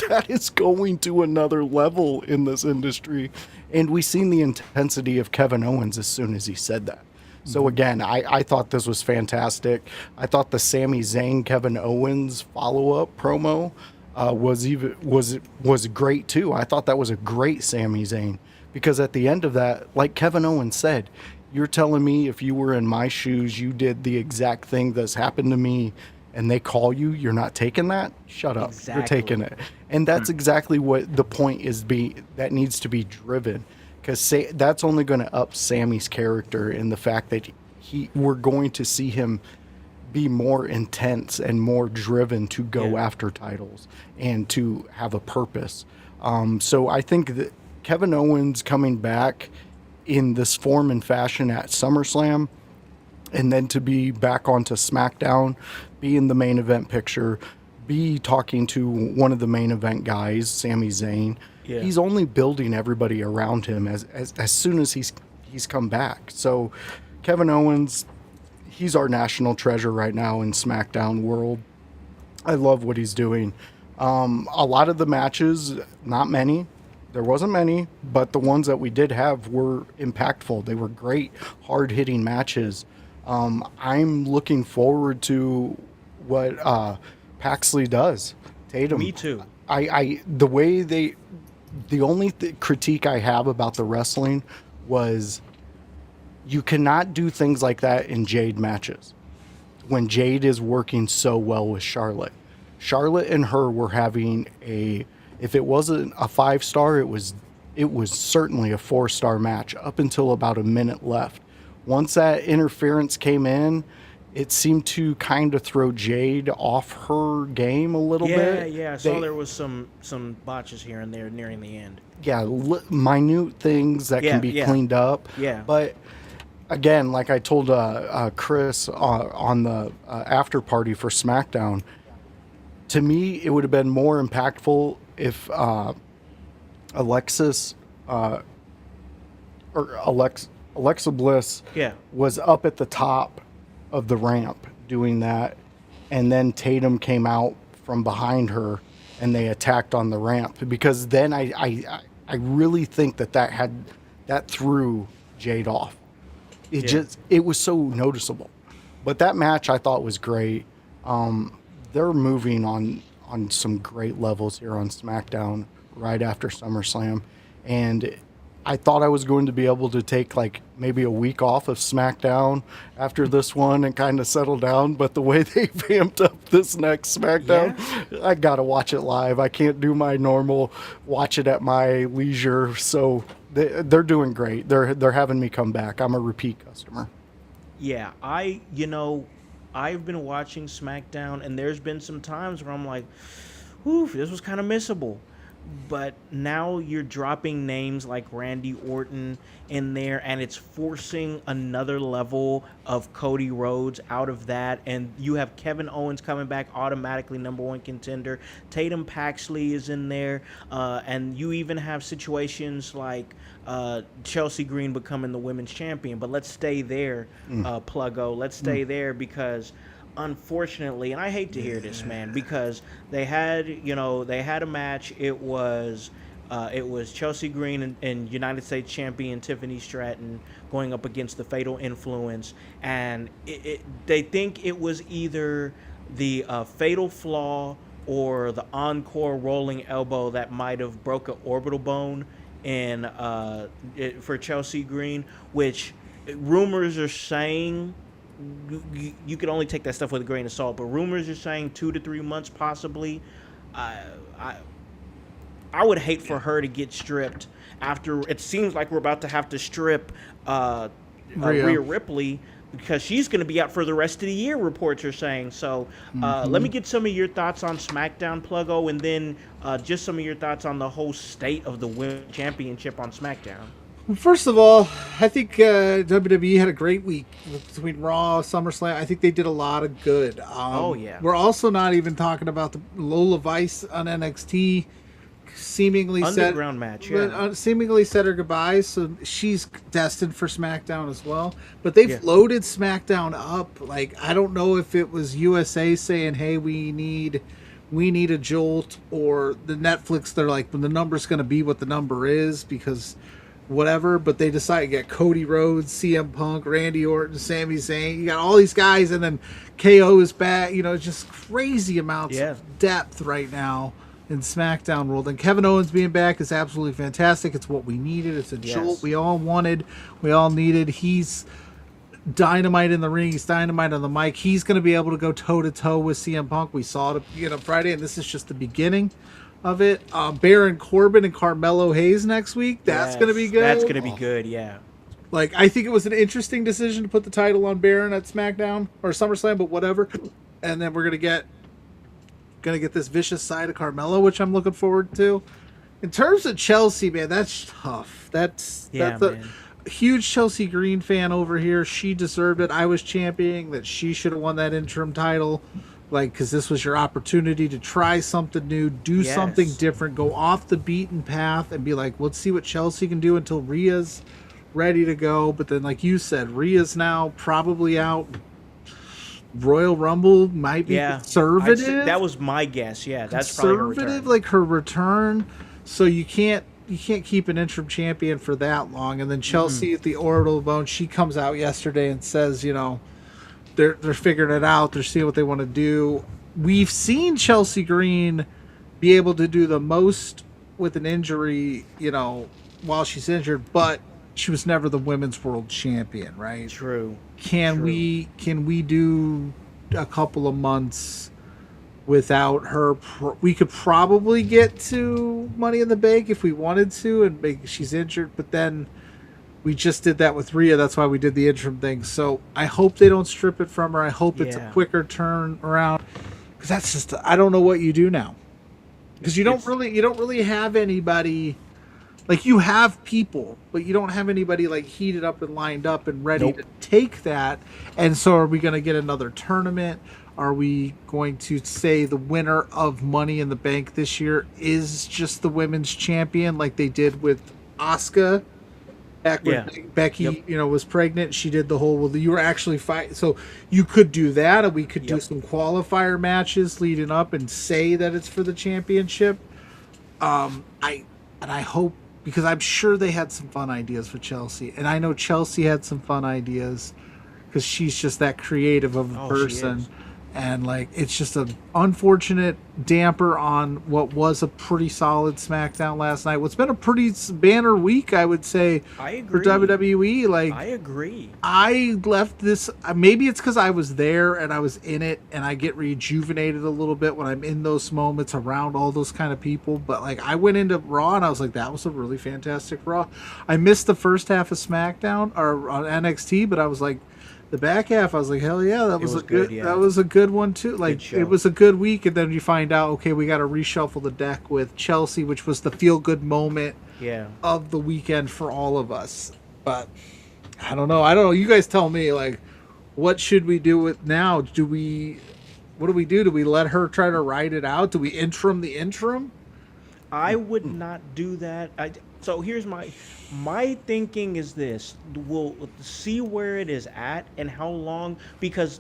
That is going to another level in this industry. And we've seen the intensity of Kevin Owens as soon as he said that. So again, I thought this was fantastic. I thought the Sami Zayn Kevin Owens follow-up promo was great too. I thought that was a great Sami Zayn, because at the end of that, like Kevin Owens said, you're telling me if you were in my shoes, you did the exact thing that's happened to me and they call you, you're not taking that, shut up. Exactly. You're taking it. And that's exactly what the point is, that needs to be driven, because that's only going to up Sami's character in the fact that we're going to see him be more intense and more driven to go after titles and to have a purpose. So I think that Kevin Owens coming back in this form and fashion at SummerSlam, and then to be back onto SmackDown, be in the main event picture, be talking to one of the main event guys, Sami Zayn. Yeah. He's only building everybody around him as soon as he's come back. So Kevin Owens, he's our national treasure right now in SmackDown world. I love what he's doing. A lot of the matches, not many. There wasn't many, but the ones that we did have were impactful. They were great, hard-hitting matches. I'm looking forward to what Paxley does. Tatum. Me too. The only critique I have about the wrestling was you cannot do things like that in Jade matches when Jade is working so well with Charlotte. Charlotte and her were having if it wasn't a 5-star, it was certainly a 4-star match up until about a minute left. Once that interference came in, it seemed to kind of throw Jade off her game a little bit. Yeah, I saw there was some botches here and there nearing the end. Yeah, minute things that can be cleaned up. Yeah. But again, like I told Chris on the after party for SmackDown, to me, it would have been more impactful if Alexa Bliss was up at the top of the ramp doing that, and then Tatum came out from behind her and they attacked on the ramp, because then I really think that threw Jade off. It was so noticeable. But that match I thought was great. They're moving on some great levels here on SmackDown right after SummerSlam, and I thought I was going to be able to take like maybe a week off of SmackDown after this one and kind of settle down. But the way they vamped up this next SmackDown, I got to watch it live. I can't do my normal watch it at my leisure. So they're doing great. They're having me come back. I'm a repeat customer. Yeah, I've been watching SmackDown, and there's been some times where I'm like, whew, this was kind of missable. But now you're dropping names like Randy Orton in there, and it's forcing another level of Cody Rhodes out of that. And you have Kevin Owens coming back, automatically #1 contender. Tatum Paxley is in there. And you even have situations like Chelsea Green becoming the women's champion. But let's stay there, Pluggo. Let's stay there, because unfortunately, and I hate to hear this, man, because they had a match. It was Chelsea Green and United States champion Tiffany Stratton going up against the Fatal Influence, and they think it was either the Fatal Flaw or the Encore rolling elbow that might have broke an orbital bone for Chelsea Green, which rumors are saying. You can only take that stuff with a grain of salt, but rumors are saying 2 to 3 months possibly. I would hate for her to get stripped after it seems like we're about to have to strip Rhea Ripley, because she's going to be out for the rest of the year, reports are saying. So let me get some of your thoughts on SmackDown, Pluggo, and then just some of your thoughts on the whole state of the Women's Championship on SmackDown. First of all, I think WWE had a great week between Raw, SummerSlam. I think they did a lot of good. We're also not even talking about the Lola Vice on NXT. Seemingly seemingly said her goodbyes, so she's destined for SmackDown as well. But they've loaded SmackDown up. Like, I don't know if it was USA saying, "Hey, we need a jolt," or the Netflix. They're like, "When the number's going to be what the number is," because whatever. But they decided to get Cody Rhodes, CM Punk, Randy Orton, Sami Zayn. You got all these guys, and then KO is back. Just crazy amounts of depth right now in SmackDown world. And Kevin Owens being back is absolutely fantastic. It's what we needed. It's a jolt we all wanted, we all needed. He's dynamite in the ring. He's dynamite on the mic. He's going to be able to go toe-to-toe with CM Punk. We saw it Friday, and this is just the beginning of it. Baron Corbin and Carmelo Hayes next week. That's going to be good. That's going to be good, yeah. Like, I think it was an interesting decision to put the title on Baron at SmackDown or SummerSlam, but whatever. And then we're going to get this vicious side of Carmelo, which I'm looking forward to. In terms of Chelsea, man, that's tough. That's a huge Chelsea Green fan over here. She deserved it. I was championing that she should have won that interim title, like, because this was your opportunity to try something new, do something different, go off the beaten path, and be like, let's see what Chelsea can do until Rhea's ready to go. But then, like you said, Rhea's now probably out. Royal Rumble might be conservative. That was my guess. Yeah, that's probably her return. Like her return. So you can't keep an interim champion for that long. And then Chelsea at the Orbital Bone, she comes out yesterday and says, they're figuring it out. They're seeing what they want to do. We've seen Chelsea Green be able to do the most with an injury, while she's injured, but she was never the women's world champion, right? True. Can we do a couple of months without her? We could probably get to Money in the Bank if we wanted to, and she's injured. But then we just did that with Rhea. That's why we did the interim thing. So I hope they don't strip it from her. I hope it's a quicker turn around, because that's just, I don't know what you do now, because you don't really have anybody. Like, you have people, but you don't have anybody like heated up and lined up and ready to take that. And so are we going to get another tournament? Are we going to say the winner of Money in the Bank this year is just the women's champion, like they did with Asuka back when Becky, was pregnant? She did the whole, you were actually fighting. So you could do that, and we could do some qualifier matches leading up and say that it's for the championship. I hope, because I'm sure they had some fun ideas for Chelsea. And I know Chelsea had some fun ideas, because she's just that creative of a person. And, like, it's just an unfortunate damper on what was a pretty solid SmackDown last night. What's been a pretty banner week, I would say, for WWE. Like, I agree. I left this, maybe it's because I was there and I was in it, and I get rejuvenated a little bit when I'm in those moments around all those kind of people. But, like, I went into Raw and I was like, that was a really fantastic Raw. I missed the first half of SmackDown or on NXT, but I was like, the back half, I was like, hell yeah, that was a good. That was a good one too. Like, it was a good week, and then you find out, okay, we got to reshuffle the deck with Chelsea, which was the feel good moment of the weekend for all of us. But I don't know. You guys tell me. Like, what should we do with now? What do we do? Do we let her try to ride it out? Do we interim the interim? I would not do that. So here's my thinking is this: we'll see where it is at and how long. Because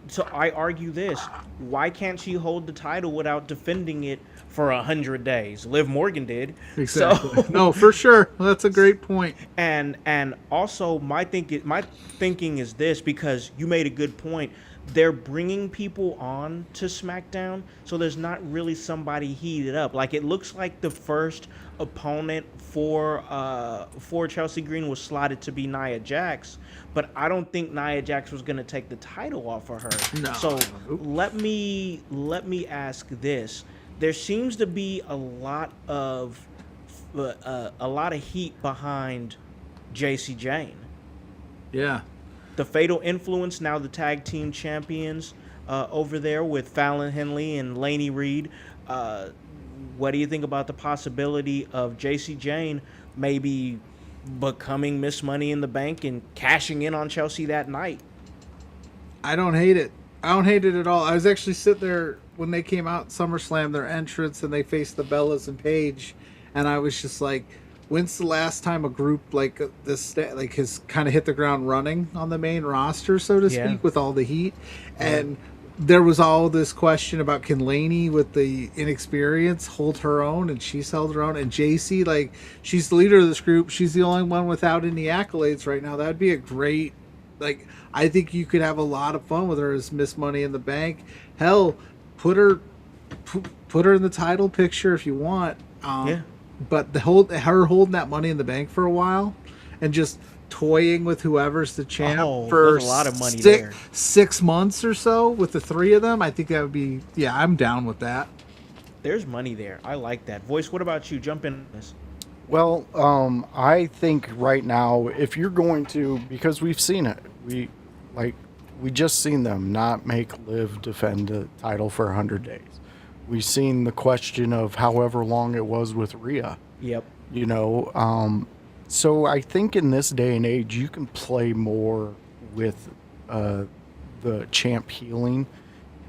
so I argue this: why can't she hold the title without defending it for 100 days? Liv Morgan did. Exactly. So, no, for sure. That's a great point. And also my thinking is this, because you made a good point. They're bringing people on to SmackDown, so there's not really somebody heated up. Like, it looks like the first opponent for Chelsea Green was slotted to be Nia Jax, but I don't think Nia Jax was going to take the title off of her. No. So let me ask this: there seems to be a lot of heat behind JC Jane. Yeah. The Fatal Influence, now the tag team champions over there with Fallon Henley and Laney Reed. What do you think about the possibility of JC Jane maybe becoming Miss Money in the Bank and cashing in on Chelsea that night? I don't hate it. I don't hate it at all. I was actually sitting there when they came out SummerSlam, their entrance, and they faced the Bellas and Paige, and I was just like, when's the last time a group like this has kind of hit the ground running on the main roster, so to speak, with all the heat? And there was all this question about, can Laney, with the inexperience, hold her own? And she's held her own. And JC, like, she's the leader of this group. She's the only one without any accolades right now. That'd be a great, like, I think you could have a lot of fun with her as Miss Money in the Bank. Hell, put her in the title picture if you want. But her holding that Money in the Bank for a while and just toying with whoever's the champ for there's a lot of money there. 6 months or so with the three of them. I think that would be, yeah, I'm down with that. There's money there. I like that. Voice, what about you? Jump in on this. Well, I think right now, if you're going to, because we've seen it, we just seen them not make Liv defend the title for 100 days. We've seen the question of however long it was with Rhea. Yep. You know, so I think in this day and age, you can play more with the champ healing,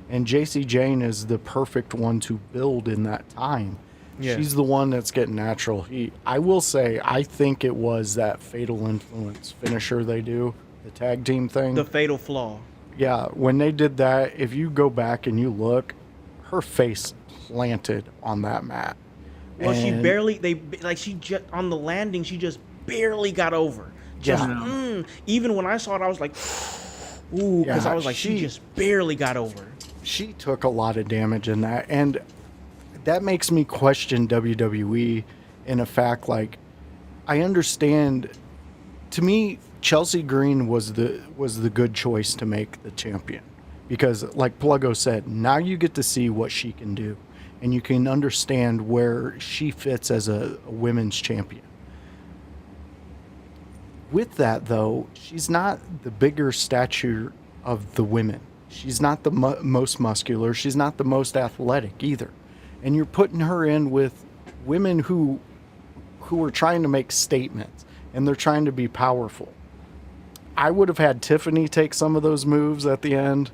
and JC Jane is the perfect one to build in that time. Yeah. She's the one that's getting natural heat. I will say, I think it was that Fatal Influence finisher they do, the tag team thing. The Fatal Flaw. Yeah, when they did that, if you go back and you look, her face planted on that mat. Well, she barely, she just, on the landing, she just barely got over. Just, even when I saw it, I was like, ooh, because I was like, she just barely got over. She took a lot of damage in that, and that makes me question WWE in a fact, like, I understand, to me, Chelsea Green was the good choice to make the champion. Because, like Pluggo said, now you get to see what she can do. And you can understand where she fits as a women's champion. With that, though, she's not the bigger stature of the women. She's not the most muscular. She's not the most athletic either. And you're putting her in with women who are trying to make statements. And they're trying to be powerful. I would have had Tiffany take some of those moves at the end.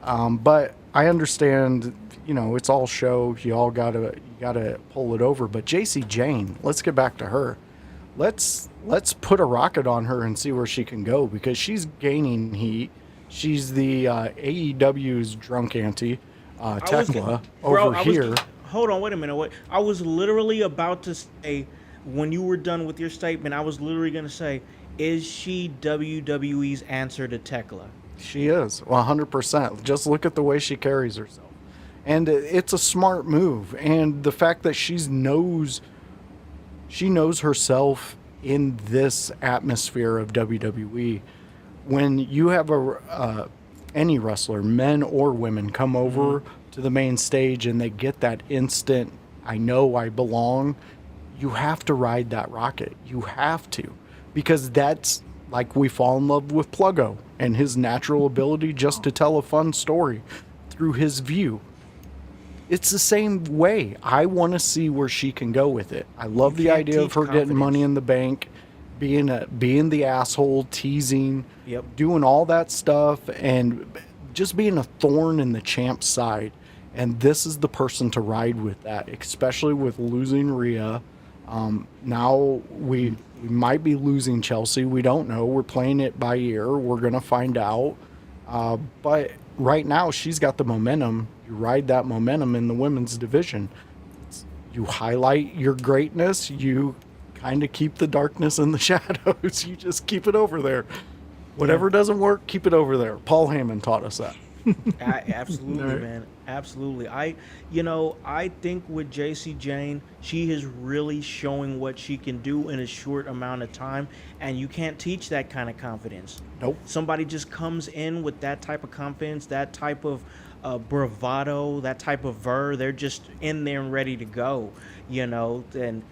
But I understand, you know, it's all show. You gotta pull it over. But JC Jane, let's get back to her. Let's put a rocket on her and see where she can go, because she's gaining heat. She's the AEW's drunk auntie, Tekla, over here. Hold on, wait a minute. I was literally about to say, when you were done with your statement, I was literally going to say, is she WWE's answer to Tekla? She is, 100%. Just look at the way she carries herself. And it's a smart move. And the fact that she knows herself in this atmosphere of WWE. When you have any wrestler, men or women, come over to the main stage and they get that instant, I know I belong, you have to ride that rocket. You have to. Because that's like we fall in love with Pluggo and his natural ability just to tell a fun story through his view. It's the same way. I want to see where she can go with it. I love the idea of her getting Money in the Bank, being the asshole, teasing, doing all that stuff, and just being a thorn in the champ's side. And this is the person to ride with that, especially with losing Rhea. Now we might be losing Chelsea. We don't know. We're playing it by ear. We're going to find out. But right now, she's got the momentum. You ride that momentum in the women's division. You highlight your greatness. You kind of keep the darkness in the shadows. You just keep it over there. Whatever doesn't work, keep it over there. Paul Heyman taught us that. Absolutely, man. Absolutely. I think with JC Jane, she is really showing what she can do in a short amount of time, and you can't teach that kind of confidence. Nope. Somebody just comes in with that type of confidence, that type of bravado, that type of verve. They're just in there and ready to go, and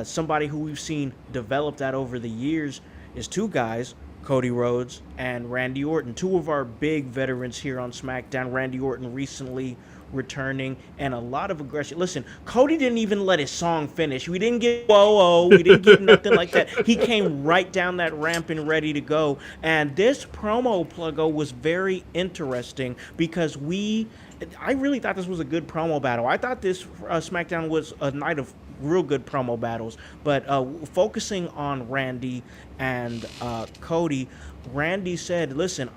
somebody who we've seen develop that over the years is two guys, Cody Rhodes and Randy Orton, two of our big veterans here on SmackDown. Randy Orton recently returning, and a lot of aggression. Listen, Cody didn't even let his song finish. We didn't get whoa, we didn't get nothing like that. He came right down that ramp and ready to go. And this promo, Pluggo, was very interesting because I really thought this was a good promo battle. I thought this SmackDown was a night of real good promo battles, but focusing on Randy and Cody, Randy said, "Listen,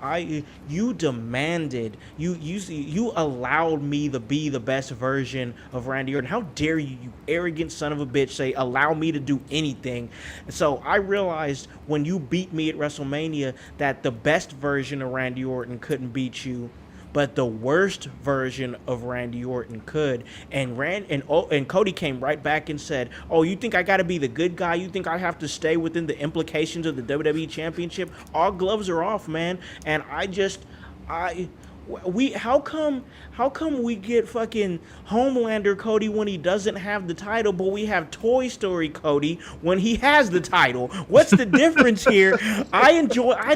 you demanded, you allowed me to be the best version of Randy Orton. How dare you, you arrogant son of a bitch, say allow me to do anything?" And so I realized when you beat me at WrestleMania that the best version of Randy Orton couldn't beat you. but the worst version of Randy Orton could. And and Cody came right back and said, "Oh, you think I got to be the good guy? You think I have to stay within the implications of the WWE Championship? All gloves are off, man." And how come we get fucking Homelander Cody when he doesn't have the title, but we have Toy Story Cody when he has the title? What's the difference here? I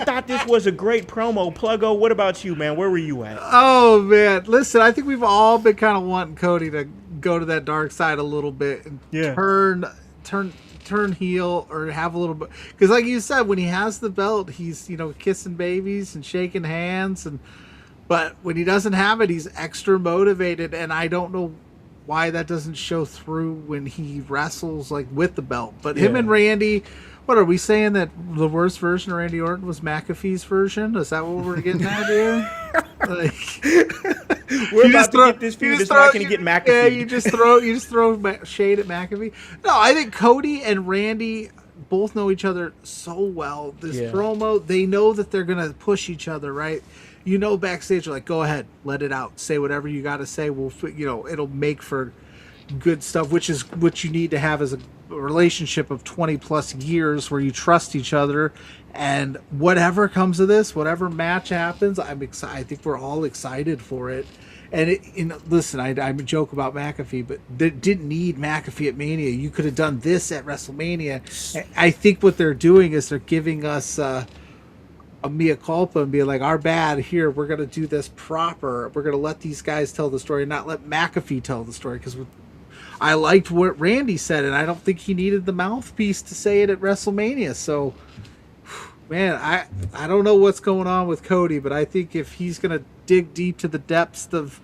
thought this was a great promo. Pluggo, what about you, man? Where were you at? Oh man, listen, I think we've all been kind of wanting Cody to go to that dark side a little bit and turn heel or have a little bit, because like you said, when he has the belt, he's kissing babies and shaking hands, but when he doesn't have it, he's extra motivated, and I don't know why that doesn't show through when he wrestles like with the belt. But him and Randy, what are we saying, that the worst version of Randy Orton was McAfee's version? Is that what we're getting at here? Like, we're about to get this feud. It's not going to get McAfee. Yeah, you just throw shade at McAfee. No, I think Cody and Randy both know each other so well. This promo, they know that they're going to push each other, right? Backstage, you're like, go ahead, let it out, say whatever you got to say. We'll, it'll make for good stuff, which is what you need to have as a relationship of 20 plus years, where you trust each other. And whatever comes of this, whatever match happens, I'm excited. I think we're all excited for it. And listen, I joke about McAfee, but they didn't need McAfee at Mania. You could have done this at WrestleMania. I think what they're doing is they're giving us a mea culpa and be like, our bad here. We're going to do this proper. We're going to let these guys tell the story, not let McAfee tell the story. Because I liked what Randy said, and I don't think he needed the mouthpiece to say it at WrestleMania. So, man, I don't know what's going on with Cody, but I think if he's going to dig deep to the depths of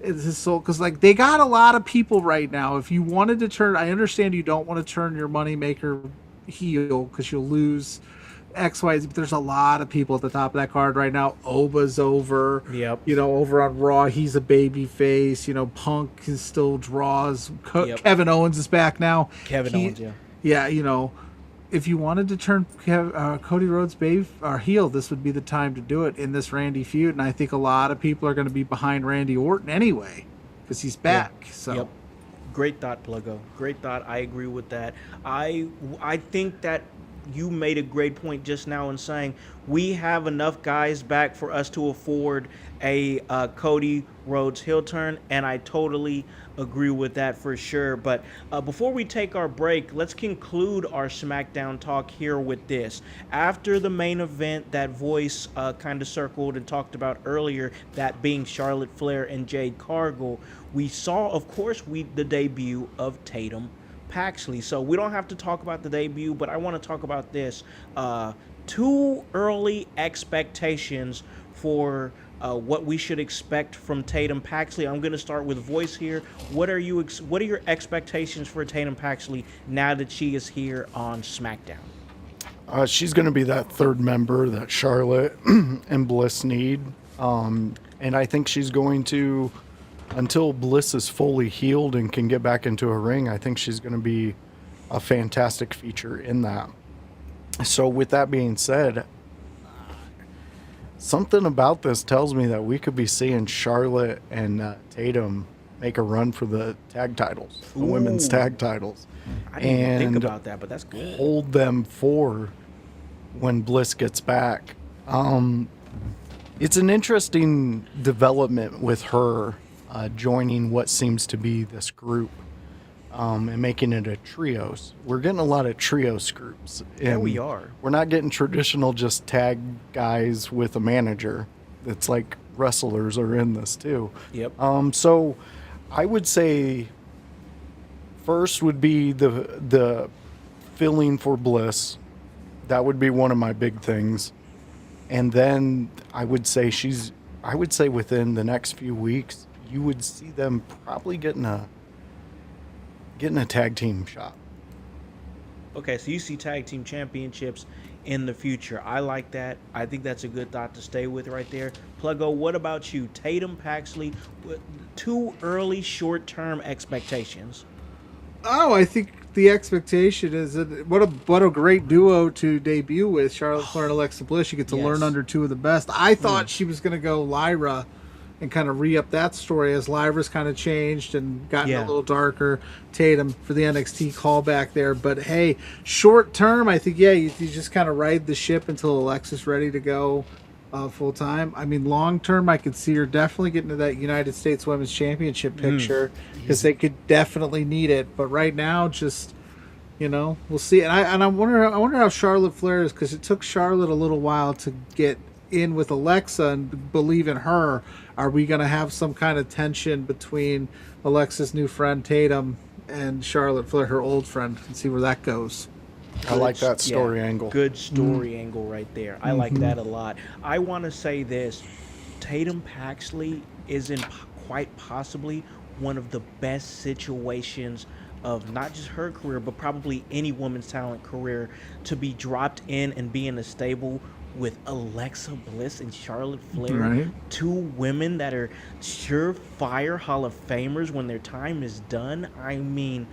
his soul, because like they got a lot of people right now. If you wanted to turn, I understand you don't want to turn your moneymaker heel because you'll lose XYZ, but there's a lot of people at the top of that card right now. Oba's over. Yep. Over on Raw, he's a baby face. Punk is still draws. Kevin Owens is back now. Owens, yeah. If you wanted to turn Cody Rhodes heel, this would be the time to do it in this Randy feud. And I think a lot of people are going to be behind Randy Orton anyway, because he's back. Yep. So. Yep. Great thought, Pluggo. Great thought. I agree with that. I think that you made a great point just now in saying we have enough guys back for us to afford a Cody Rhodes heel turn, and I totally agree with that for sure. But before we take our break, let's conclude our SmackDown talk here with this. After the main event that Voice kind of circled and talked about earlier, that being Charlotte Flair and Jade Cargill, we saw, of course, the debut of Tatum Paxley. So we don't have to talk about the debut, but I want to talk about this. Too early expectations for what we should expect from Tatum Paxley. I'm going to start with Voice here. What are your expectations for Tatum Paxley now that she is here on SmackDown? She's going to be that third member that Charlotte and Bliss need. And I think she's going to, until Bliss is fully healed and can get back into a ring, I think she's going to be a fantastic feature in that. So with that being said, something about this tells me that we could be seeing Charlotte and Tatum make a run for the tag titles, the women's tag titles. I didn't even think about that, but that's good. Hold them for when Bliss gets back. It's an interesting development with her joining what seems to be this group and making it a trios. We're getting a lot of trios groups. Yeah, we are. We're not getting traditional just tag guys with a manager. It's like wrestlers are in this too. Yep. So I would say first would be the filling for Bliss. That would be one of my big things. And then I would say within the next few weeks, you would see them probably getting a tag team shot. Okay, so you see tag team championships in the future. I like that. I think that's a good thought to stay with right there. Pluggo, what about you? Tatum Paxley, too early short-term expectations? Oh, I think the expectation is that what a great duo to debut with, Charlotte Flair and Alexa Bliss. You get to learn under two of the best. I thought she was going to go Lyra and kind of re-up that story as Livera's kind of changed and gotten a Yeah. little darker. Tatum for the NXT callback there. But hey, short term, I think, yeah, you just kind of ride the ship until Alexa's ready to go full time. I mean, long term, I could see her definitely getting to that United States Women's Championship picture because they could definitely need it. But right now, just, you know, we'll see. And I wonder how Charlotte Flair is, because it took Charlotte a little while to get in with Alexa and believe in her. Are we going to have some kind of tension between Alexa's new friend Tatum and Charlotte Flair, her old friend, and see where that goes? I like that story angle. Good story angle right there. I like that a lot. I want to say this. Tatum Paxley is in quite possibly one of the best situations of not just her career, but probably any woman's talent career, to be dropped in and be in a stable with Alexa Bliss and Charlotte Flair, Right. two women that are surefire Hall of Famers when their time is done. I mean,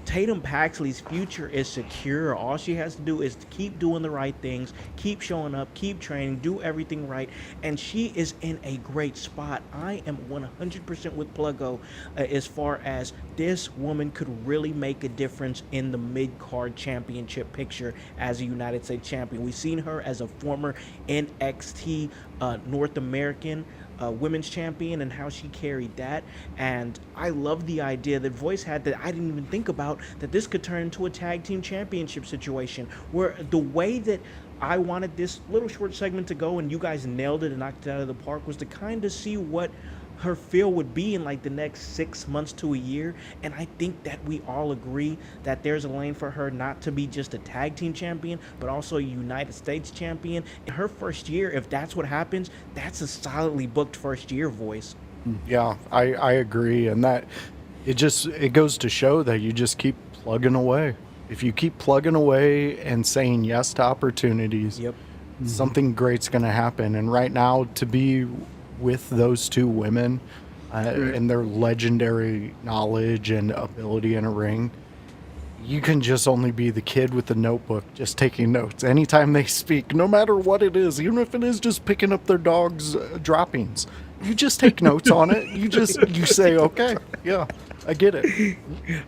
Tatum Paxley's future is secure. All she has to do is to keep doing the right things, keep showing up, keep training, do everything right, and she is in a great spot. I am 100% with Pluggo as far as this woman could really make a difference in the mid-card championship picture as a United States champion. We've seen her as a former NXT North American women's champion and how she carried that. And I love the idea that Voice had that I didn't even think about, that this could turn into a tag team championship situation, where the way that I wanted this little short segment to go, and you guys nailed it and knocked it out of the park, was to kind of see what her feel would be in like the next 6 months to a year. And I think that we all agree that there's a lane for her not to be just a tag team champion, but also a United States champion. In her first year, if that's what happens, that's a solidly booked first year, Voice. Yeah, I agree. And that it goes to show that you just keep plugging away. If you keep plugging away and saying yes to opportunities, Yep. something great's going to happen. And right now, to be with those two women and their legendary knowledge and ability in a ring, you can just only be the kid with the notebook just taking notes anytime they speak, no matter what it is, even if it is just picking up their dog's droppings. You just take notes on it. You say, okay, yeah, I get it.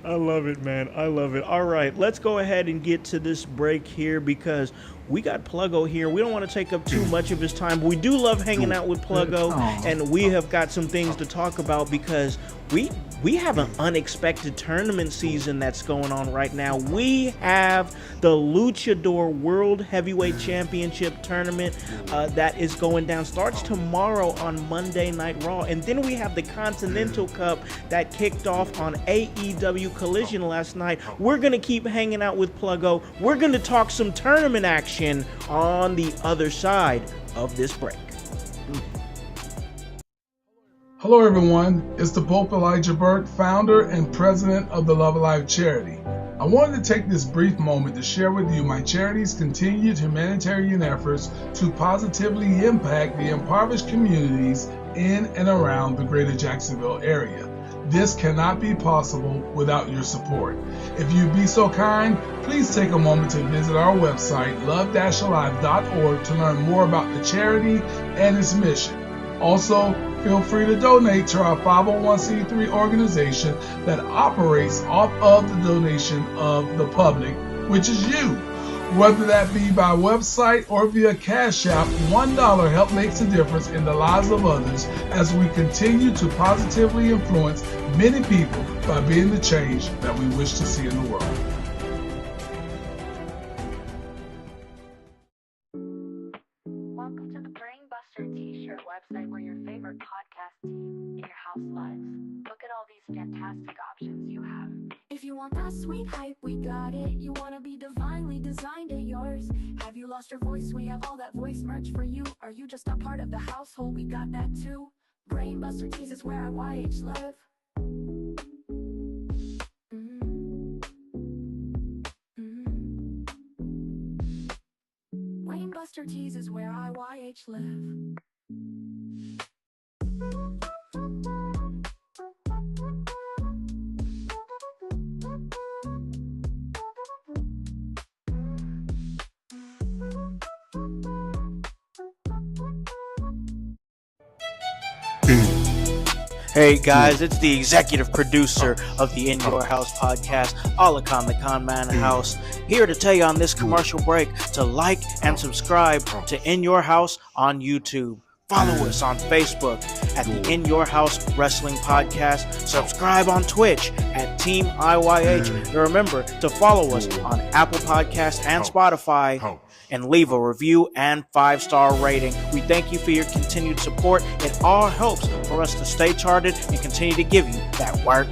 I love it, man. I love it. All right, let's go ahead and get to this break here, because we got Pluggo here. We don't want to take up too much of his time, but we do love hanging out with Pluggo, and we have got some things to talk about, because we have an unexpected tournament season that's going on right now. We have the Luchador World Heavyweight Championship tournament that is going down. Starts tomorrow on Monday Night Raw, and then we have the Continental Cup that kicked off on AEW Collision last night. We're going to keep hanging out with Pluggo. We're going to talk some tournament action on the other side of this break. Hello everyone, it's the Pope Elijah Burke, founder and president of the Love Alive charity. I wanted to take this brief moment to share with you my charity's continued humanitarian efforts to positively impact the impoverished communities in and around the greater Jacksonville area. This cannot be possible without your support. If you'd be so kind, please take a moment to visit our website, love-alive.org, to learn more about the charity and its mission. Also, feel free to donate to our 501c3 organization that operates off of the donation of the public, which is you. Whether that be by website or via Cash App, $1 help makes a difference in the lives of others as we continue to positively influence many people by being the change that we wish to see in the world. Welcome to the Brainbuster T-shirt website, where your favorite podcast team in your house lives. Look at all these fantastic options you have. If you want that sweet hype, we got it. You want to be divinely designed at yours. Have you lost your voice? We have all that voice merch for you. Are you just a part of the household? We got that too. Brainbuster Tees is where our YH live. Brainbuster Tees is where our YH live. Hey guys, it's the executive producer of the In Your House podcast, Alakon the Con Man House, here to tell you on this commercial break to like and subscribe to In Your House on YouTube. Follow us on Facebook at the In Your House Wrestling Podcast. Subscribe on Twitch at Team IYH. And remember to follow us on Apple Podcasts and Spotify. And leave a review and 5-star rating. We thank you for your continued support. It all helps for us to stay charted and continue to give you that work.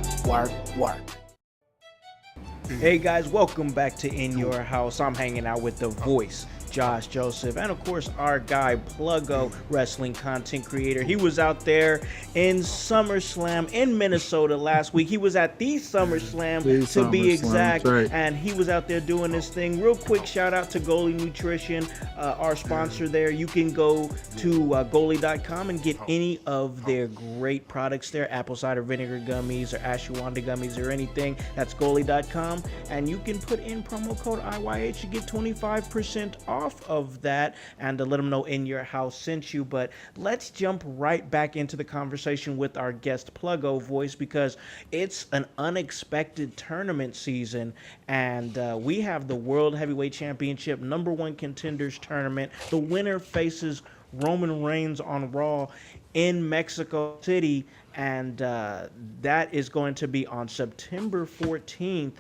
Hey guys, welcome back to In Your House. I'm hanging out with the voice, Josh Joseph, and of course our guy Pluggo, wrestling content creator. He was out there in SummerSlam in Minnesota last week. He was at the SummerSlam to be exact, right. And he was out there doing this thing. Real quick shout out to Goalie Nutrition, our sponsor there. You can go to goalie.com and get any of their great products there, apple cider vinegar gummies or ashwagandha gummies or anything. That's goalie.com, and you can put in promo code IYH to get 25% off of that, and to let them know In Your House sent you. But let's jump right back into the conversation with our guest Pluggo Voice, because it's an unexpected tournament season, and we have the World Heavyweight Championship #1 Contenders Tournament. The winner faces Roman Reigns on Raw in Mexico City, and that is going to be on September 14th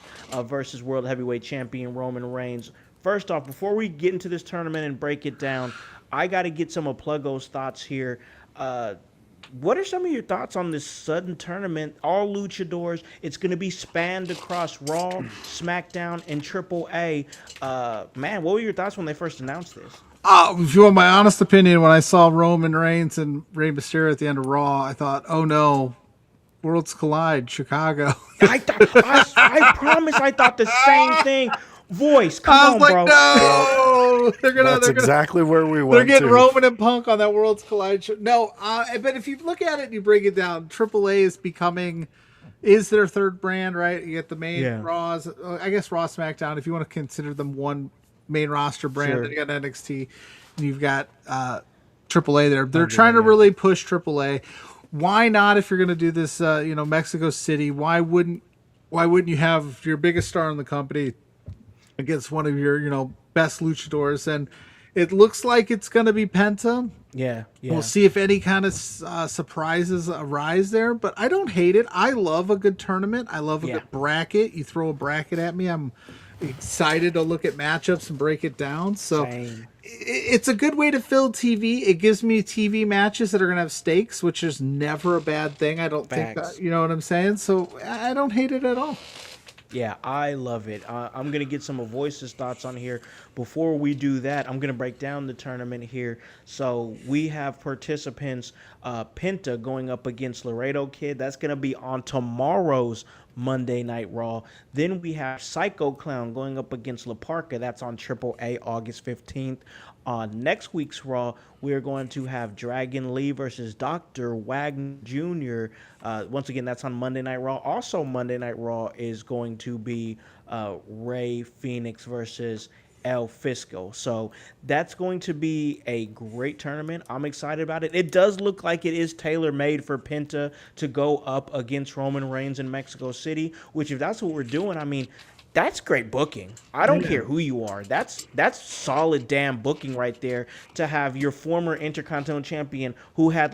versus World Heavyweight Champion Roman Reigns. First off, before we get into this tournament and break it down, I got to get some of Pluggo's thoughts here. What are some of your thoughts on this sudden tournament? All luchadors. It's going to be spanned across Raw, SmackDown, and AAA. Man, what were your thoughts when they first announced this? If you want my honest opinion, when I saw Roman Reigns and Rey Mysterio at the end of Raw, I thought, oh no, Worlds Collide, Chicago. I promise I thought the same thing. Voice, come on, bro. No, That's exactly where we went. They're getting Roman and Punk on that Worlds Collide show. No, but if you look at it and you break it down, AAA is their third brand, right? You get the main Raws, I guess Raw, SmackDown, if you want to consider them one main roster brand. Sure. Then you got NXT, and you've got AAA there. They're trying to really push AAA. Why not, if you're going to do this, Mexico City? Why wouldn't you have your biggest star in the company against one of your, best luchadors? And it looks like it's going to be Penta. Yeah. We'll see if any kind of surprises arise there, but I don't hate it. I love a good tournament. I love a good bracket. You throw a bracket at me, I'm excited to look at matchups and break it down. So it's a good way to fill TV. It gives me TV matches that are going to have stakes, which is never a bad thing. I don't think that, you know what I'm saying? So I don't hate it at all. Yeah, I love it. I'm going to get some of Voice's thoughts on here. Before we do that, I'm going to break down the tournament here. So we have participants, Penta going up against Laredo Kid. That's going to be on tomorrow's Monday Night Raw. Then we have Psycho Clown going up against La Parka. That's on AAA August 15th. On next week's Raw, we're going to have Dragon Lee versus Dr. Wagner Jr. Once again, that's on Monday Night Raw. Also, Monday Night Raw is going to be Ray Phoenix versus El Fisco. So that's going to be a great tournament. I'm excited about it. It does look like it is tailor-made for Penta to go up against Roman Reigns in Mexico City, which if that's what we're doing, I mean, that's great booking. I don't care who you are. That's solid damn booking right there, to have your former Intercontinental Champion who had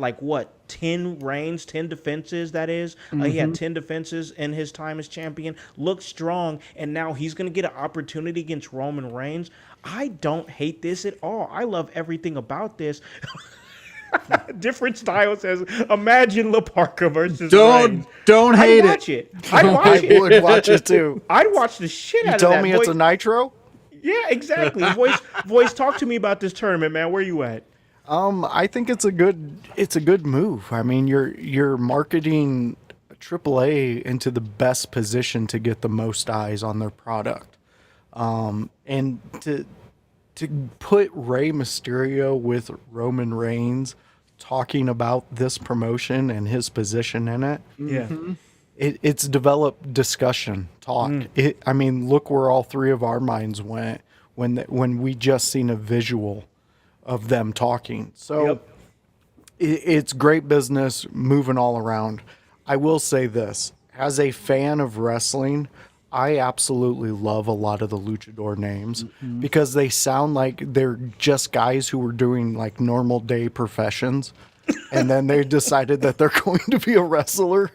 10 reigns, 10 defenses, that is. He had 10 defenses in his time as champion, looked strong, and now he's going to get an opportunity against Roman Reigns. I don't hate this at all. I love everything about this. Different style says, imagine La Parka versus Reigns. Don't hate it. I'd watch it. I would watch it too. I'd watch the shit out of that. You tell me it's a Nitro? Yeah, exactly. Voice, talk to me about this tournament, man. Where you at? I think it's a good move. I mean, you're marketing AAA into the best position to get the most eyes on their product. And to put Rey Mysterio with Roman Reigns talking about this promotion and his position in it. Yeah. It's developed discussion, talk. I mean, look where all three of our minds went when we just seen a visual of them talking. So it's great business moving all around. I will say this. As a fan of wrestling, I absolutely love a lot of the luchador names because they sound like they're just guys who were doing like normal day professions. And then they decided that they're going to be a wrestler.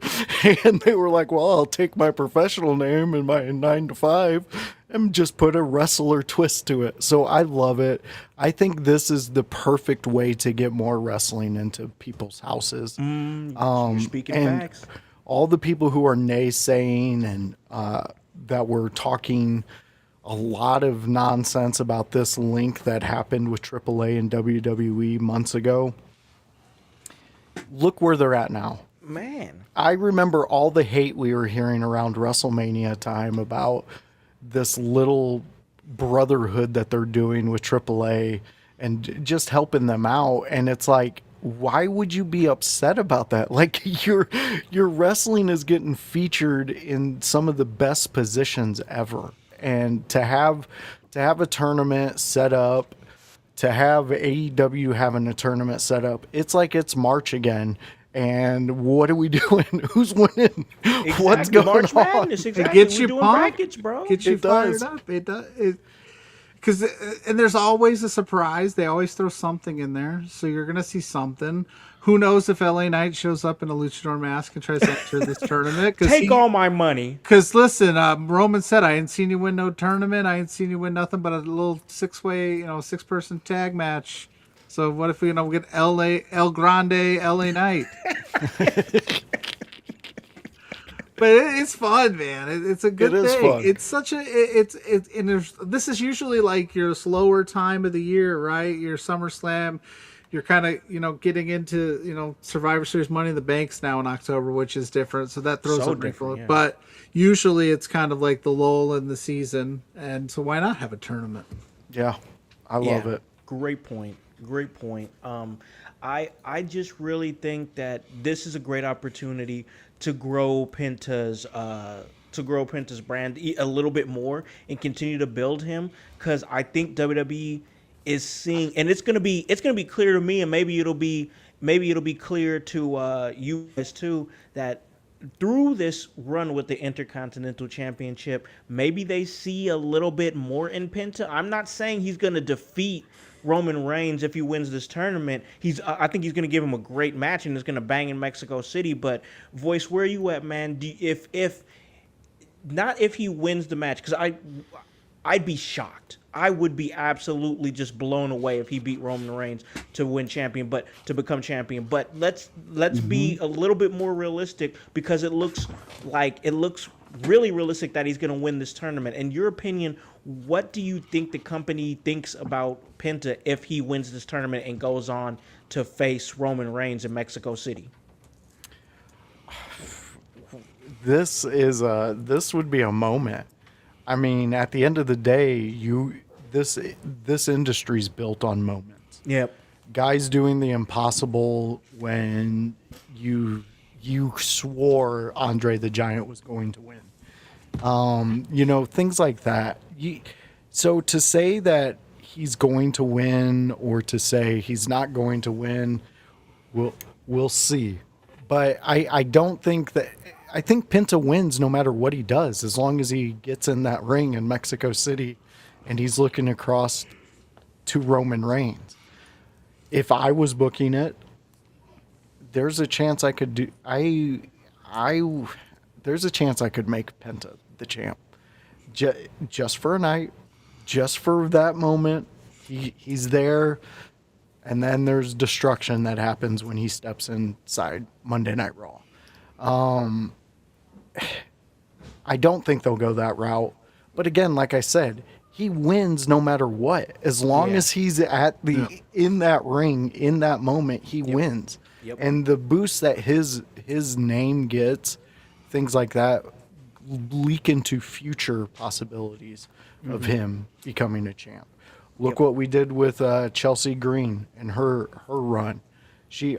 And they were like, well, I'll take my professional name and my 9 to 5 and just put a wrestler twist to it. So I love it. I think this is the perfect way to get more wrestling into people's houses. You're speaking and facts. all the people who are naysaying and that were talking a lot of nonsense about this link that happened with AAA and WWE months ago, look where they're at now. Man. I remember all the hate we were hearing around WrestleMania time about this little brotherhood that they're doing with AAA and just helping them out. And it's like, why would you be upset about that? Like your wrestling is getting featured in some of the best positions ever. And to have a tournament set up, to have AEW having a tournament set up, it's like it's March again. And what are we doing? Who's winning? Exactly. What's going March on? Madness, exactly. It gets We're you doing pumped. brackets, bro. Gets you It fired does. up. It does. Because and there's always a surprise. They always throw something in there, so you're gonna see something. Who knows if LA Knight shows up in a luchador mask and tries to enter this tournament? Take all my money. Because listen, Roman said, "I ain't seen you win no tournament. I ain't seen you win nothing but a little 6-way, 6-person tag match." So what if we get El Grande LA Knight? But it's fun, man. It's a good It is thing. fun. It's such a and this is usually like your slower time of the year, right? Your SummerSlam. You're kind of getting into Survivor Series Money in the Banks now in October, which is different. So that throws So up different, yeah. But usually it's kind of like the lull in the season, and so why not have a tournament? Yeah, I love it. Great point. Great point. I just really think that this is a great opportunity to grow Penta's brand a little bit more and continue to build him, because I think WWE is seeing, and it's gonna be clear to me, and maybe it'll be clear to you guys too, that through this run with the Intercontinental Championship, maybe they see a little bit more in Penta. I'm not saying he's gonna defeat Roman Reigns if he wins this tournament. I think he's going to give him a great match and is going to bang in Mexico City. But Voice, where are you at, man? If he wins the match, because I'd be shocked. I would be absolutely just blown away if he beat Roman Reigns to become champion. But let's be a little bit more realistic, because it looks really realistic that he's going to win this tournament. In your opinion, what do you think the company thinks about Penta if he wins this tournament and goes on to face Roman Reigns in Mexico City? This would be a moment. I mean, at the end of the day, this industry's built on moments. Yep. Guys doing the impossible when you swore Andre the Giant was going to win. Things like that. So to say that he's going to win or to say he's not going to win, we'll see. But I don't think that. I think Penta wins no matter what he does, as long as he gets in that ring in Mexico City and he's looking across to Roman Reigns. If I was booking it, there's a chance I could do. There's a chance I could make Penta the champ, just for a night, just for that moment. He's there, and then there's destruction that happens when he steps inside Monday Night Raw. I don't think they'll go that route, but again, like I said, he wins no matter what. As long as he's at in that ring in that moment, he wins. Yep. And the boost that his name gets, things like that, leak into future possibilities of him becoming a champ. Look what we did with Chelsea Green and her run.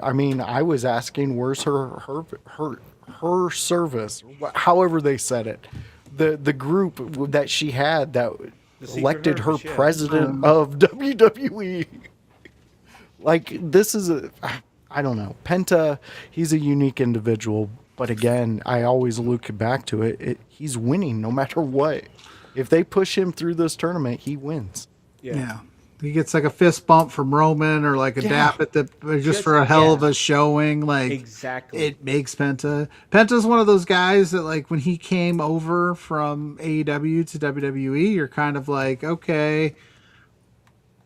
I was asking, where's her service, however they said it, the group that she had that elected her president of WWE. Like, this is I don't know. Penta, he's a unique individual, But again, I always look back to it. He's winning no matter what. If they push him through this tournament, he wins. Yeah. He gets like a fist bump from Roman or like a dap at just for a hell of a showing. Like, exactly. It makes Penta. Penta's one of those guys that, like, when he came over from AEW to WWE, you're kind of like, okay,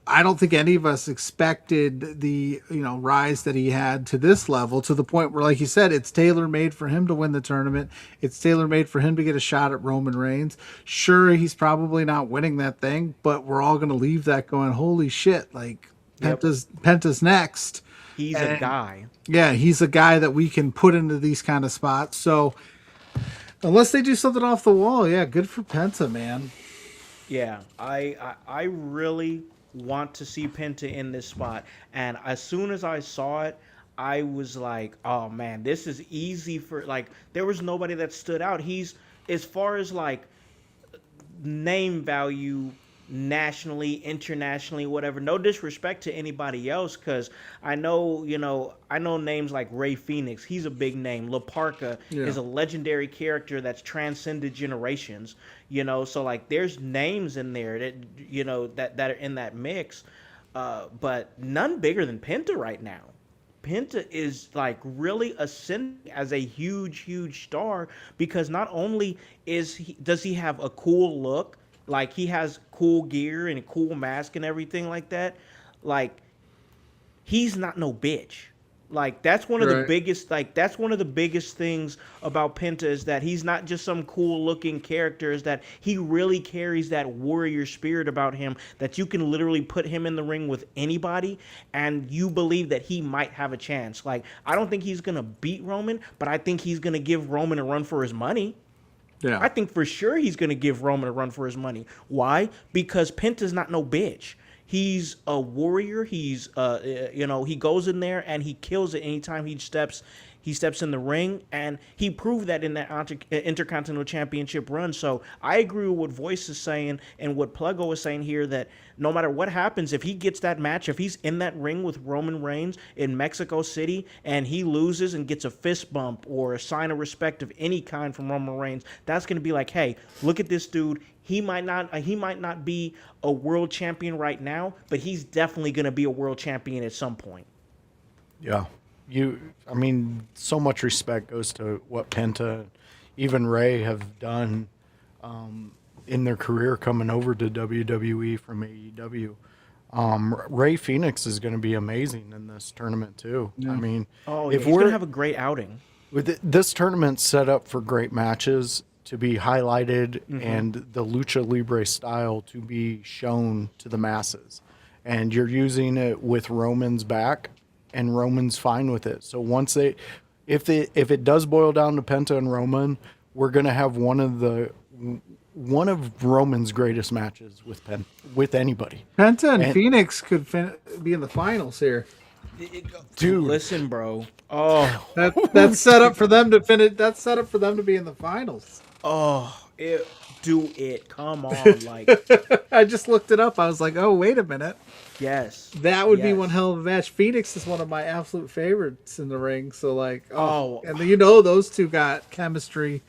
I don't think any of us expected the, rise that he had to this level, to the point where, like you said, it's tailor-made for him to win the tournament. It's tailor-made for him to get a shot at Roman Reigns. Sure, he's probably not winning that thing, but we're all going to leave that going, holy shit, like, Penta's next. He's a guy. Yeah, he's a guy that we can put into these kind of spots. So, unless they do something off the wall, yeah, good for Penta, man. Yeah, I really want to see Penta in this spot, and as soon as I saw it, I was like, oh man, this is easy for, like, there was nobody that stood out. He's, as far as like name value nationally, internationally, whatever, no disrespect to anybody else, because I know names like Rey Fenix, he's a big name. La Parka is a legendary character that's transcended generations, so like there's names in there that that are in that mix, but none bigger than Penta right now. Penta is like really ascending as a huge star, because not only does he have a cool look, like he has cool gear and a cool mask and everything like that, like he's not no bitch. Like that's one of the biggest things about Penta, is that he's not just some cool looking character, is that he really carries that warrior spirit about him, that you can literally put him in the ring with anybody and you believe that he might have a chance. Like, I don't think he's going to beat Roman, but I think he's going to give Roman a run for his money. Yeah. I think for sure he's going to give Roman a run for his money. Why? Because Penta's not no bitch. He's a warrior. He's, he goes in there and he kills it anytime he steps in the ring, and he proved that in that Intercontinental Championship run. So I agree with what Voice is saying and what Pluggo is saying here, that no matter what happens, if he gets that match, if he's in that ring with Roman Reigns in Mexico City and he loses and gets a fist bump or a sign of respect of any kind from Roman Reigns, that's going to be like, hey, look at this dude. He might not be a world champion right now, but he's definitely going to be a world champion at some point. Yeah. So much respect goes to what Penta, even Ray, have done in their career coming over to WWE from AEW. Ray Phoenix is going to be amazing in this tournament too. Yeah. He's going to have a great outing. With this tournament set up for great matches to be highlighted, and the Lucha Libre style to be shown to the masses. And you're using it with Roman's back, and Roman's fine with it. So once if it does boil down to Penta and Roman, we're going to have one of Roman's greatest matches with anybody. Penta and Phoenix could be in the finals here. Dude, listen, bro. Oh, that's set up for them to finish. That's set up for them to be in the finals. Oh, do it. Come on, like. I just looked it up. I was like, oh, wait a minute. Yes. That would be one hell of a match. Phoenix is one of my absolute favorites in the ring. So, like, and those two got chemistry.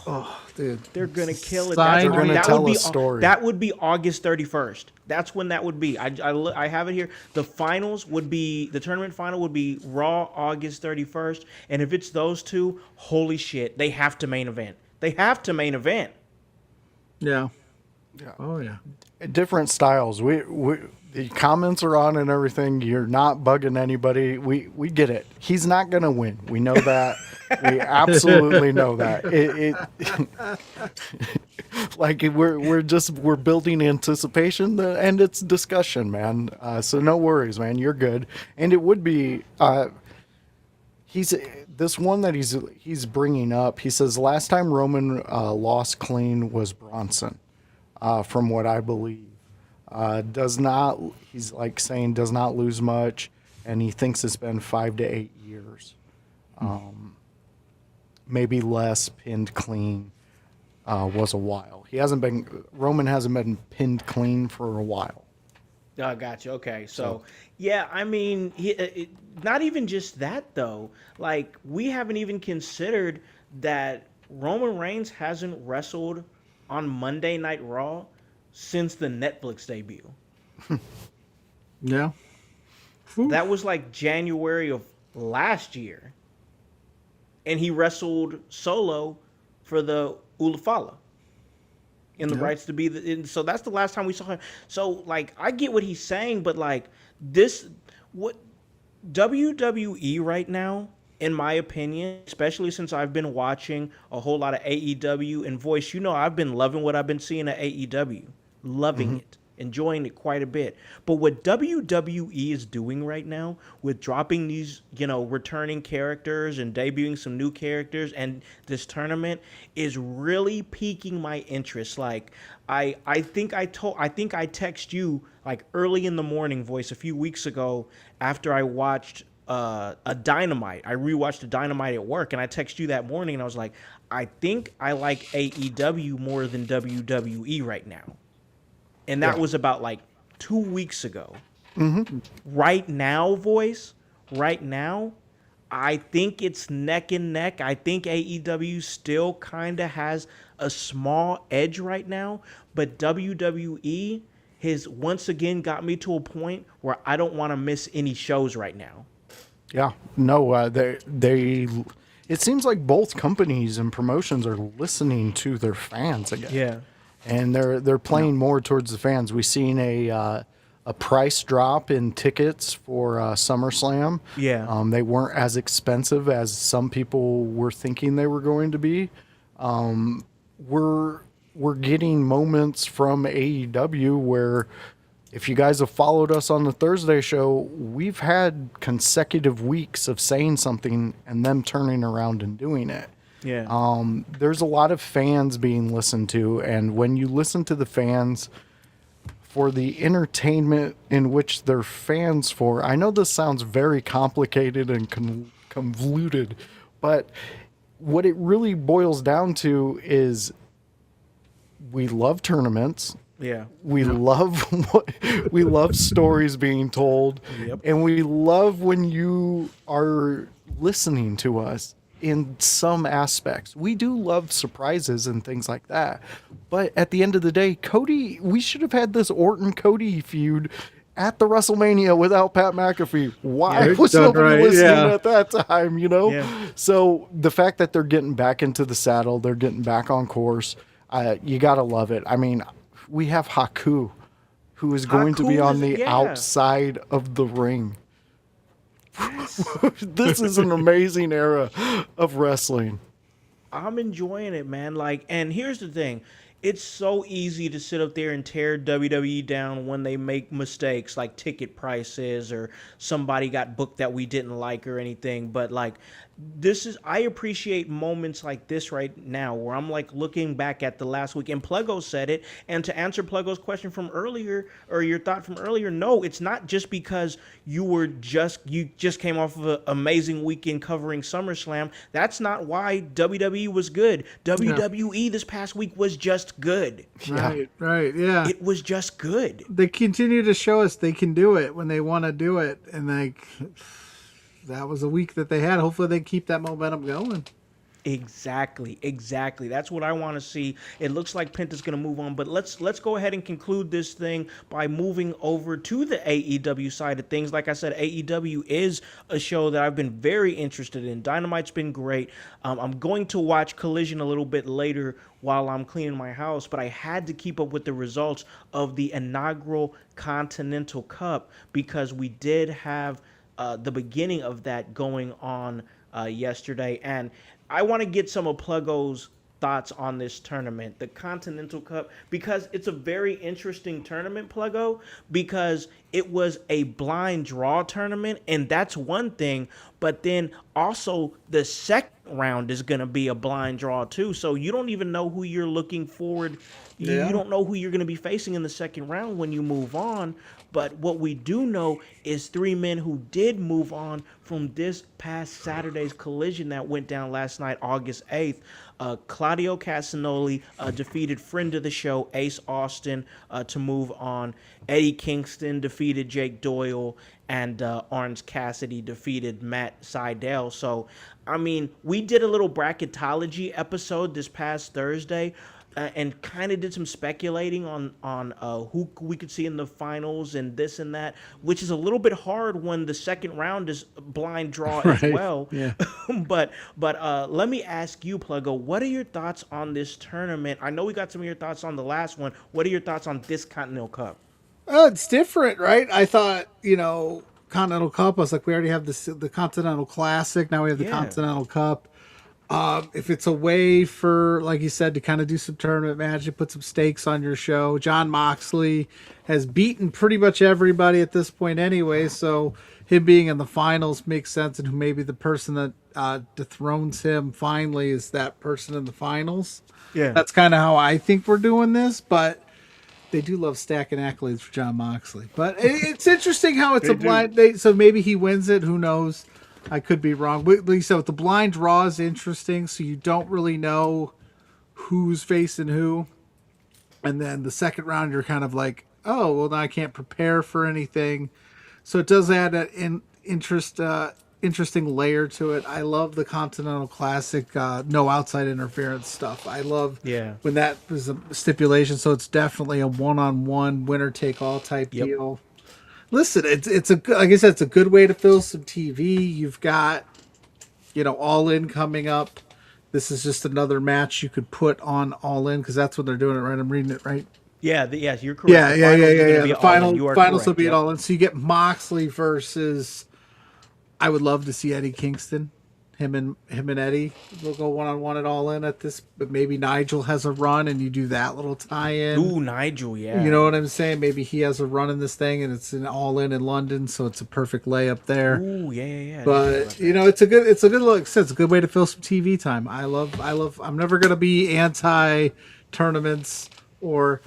Oh, dude. They're going to kill it. They're going to tell a story. That would be August 31st. That's when that would be. I have it here. The tournament final would be Raw August 31st. And if it's those two, holy shit, they have to main event. Yeah. Oh, yeah. Different styles. The comments are on and everything. You're not bugging anybody. We get it. He's not going to win. We know that. We absolutely know that. We're building anticipation, and it's discussion, man. So no worries, man. You're good. And it would be this one that he's bringing up. He says last time Roman lost clean was Bronson, from what I believe. He's like saying does not lose much, and he thinks it's been 5 to 8 years. Maybe less pinned clean was a while. Roman hasn't been pinned clean for a while. Oh, gotcha. Okay, so yeah, I mean, not even just that though. Like we haven't even considered that Roman Reigns hasn't wrestled on Monday Night Raw since the Netflix debut. Yeah. That was like January of last year, and he wrestled solo for the Ulafala in the rights to be so that's the last time we saw him. So like I get what he's saying, but like what WWE right now, in my opinion, especially since I've been watching a whole lot of AEW and Voice, I've been loving what I've been seeing at AEW, loving it, enjoying it quite a bit. But what WWE is doing right now with dropping these, returning characters and debuting some new characters and this tournament is really piquing my interest. Like I think I text you like early in the morning, Voice, a few weeks ago after I watched a Dynamite. I rewatched a Dynamite at work, and I texted you that morning, and I was like, I think I like AEW more than WWE right now. And that was about like 2 weeks ago. Right now, Voice, I think it's neck and neck. I think AEW still kind of has a small edge right now, but WWE has once again got me to a point where I don't want to miss any shows right now. Yeah, no, it seems like both companies and promotions are listening to their fans again. Yeah. And they're playing more towards the fans. We've seen a price drop in tickets for SummerSlam. Yeah. They weren't as expensive as some people were thinking they were going to be. We're getting moments from AEW where, if you guys have followed us on the Thursday show, we've had consecutive weeks of saying something and them turning around and doing it. Yeah. There's a lot of fans being listened to, and when you listen to the fans for the entertainment in which they're fans for, I know this sounds very complicated and convoluted, but what it really boils down to is we love tournaments. Yeah. We love we love stories being told, and we love when you are listening to us in some aspects. We do love surprises and things like that. But at the end of the day, Cody, we should have had this Orton Cody feud at the WrestleMania without Pat McAfee. Why was nobody listening at that time, Yeah. So the fact that they're getting back into the saddle, they're getting back on course, you got to love it. I mean, we have Haku, who is going to be on the outside of the ring. Yes. This is an amazing era of wrestling. I'm enjoying it, man. Like, and here's the thing. It's so easy to sit up there and tear WWE down when they make mistakes like ticket prices or somebody got booked that we didn't like or anything. But like, I appreciate moments like this right now where I'm like looking back at the last week, and Pluggo said it. And to answer Pluggo's question from earlier, or your thought from earlier, no, it's not just because you just came off of an amazing weekend covering SummerSlam. That's not why WWE was good. WWE this past week was just good. Right, yeah. It was just good. They continue to show us they can do it when they want to do it, and that was a week that they had. Hopefully they keep that momentum going. Exactly. That's what I want to see. It looks like Penta's going to move on, but let's go ahead and conclude this thing by moving over to the AEW side of things. Like I said, AEW is a show that I've been very interested in. Dynamite's been great. I'm going to watch Collision a little bit later while I'm cleaning my house, but I had to keep up with the results of the inaugural Continental Cup because we did have the beginning of that going on yesterday, and I want to get some of Pluggo's thoughts on this tournament, the Continental Cup, because it's a very interesting tournament, Pluggo, because it was a blind draw tournament, and that's one thing, but then also the second round is going to be a blind draw too, so you don't even know who you're looking forward. You don't know who you're going to be facing in the second round when you move on. But what we do know is 3 men who did move on from this past Saturday's collision that went down last night, August 8th. Claudio Castagnoli defeated friend of the show, Ace Austin, to move on. Eddie Kingston defeated Jake Doyle, and Orange Cassidy defeated Matt Sydal. So, I mean, we did a little bracketology episode this past Thursday, and kind of did some speculating on who we could see in the finals and this and that, which is a little bit hard when the second round is blind draw as well. Yeah. but let me ask you, Pluggo, what are your thoughts on this tournament? I know we got some of your thoughts on the last one. What are your thoughts on this Continental Cup? It's different, right? I thought, Continental Cup, I was like, we already have the Continental Classic. Now we have the Continental Cup. If it's a way for, like you said, to kind of do some tournament magic, put some stakes on your show. Jon Moxley has beaten pretty much everybody at this point anyway, so him being in the finals makes sense, and maybe the person that dethrones him finally is that person in the finals. Yeah. That's kind of how I think we're doing this, but they do love stacking accolades for Jon Moxley. But it's interesting how it's a blind. So maybe he wins it. Who knows? I could be wrong. But like you said, the blind draw is interesting, so you don't really know who's facing who. And then the second round, you're kind of like, oh, well, now I can't prepare for anything. So it does add an interesting layer to it. I love the Continental Classic, no outside interference stuff. I love when that was a stipulation. So it's definitely a one-on-one winner-take-all type deal. Listen, it's a good, like I said, it's a good way to fill some TV. You've got, All In coming up. This is just another match you could put on All In because that's what they're doing it, right? I'm reading it right. Yeah, you're correct. Yeah. The finals will be correct. All In. So you get Moxley versus. I would love to see Eddie Kingston. Him and Eddie will go one-on-one at All In at this, but maybe Nigel has a run and you do that little tie-in. Ooh, Nigel, yeah. You know what I'm saying? Maybe he has a run in this thing and it's an All In London, so it's a perfect layup there. Ooh, yeah. But it's a good look. It's a good way to fill some TV time. I love. I'm never gonna be anti tournaments or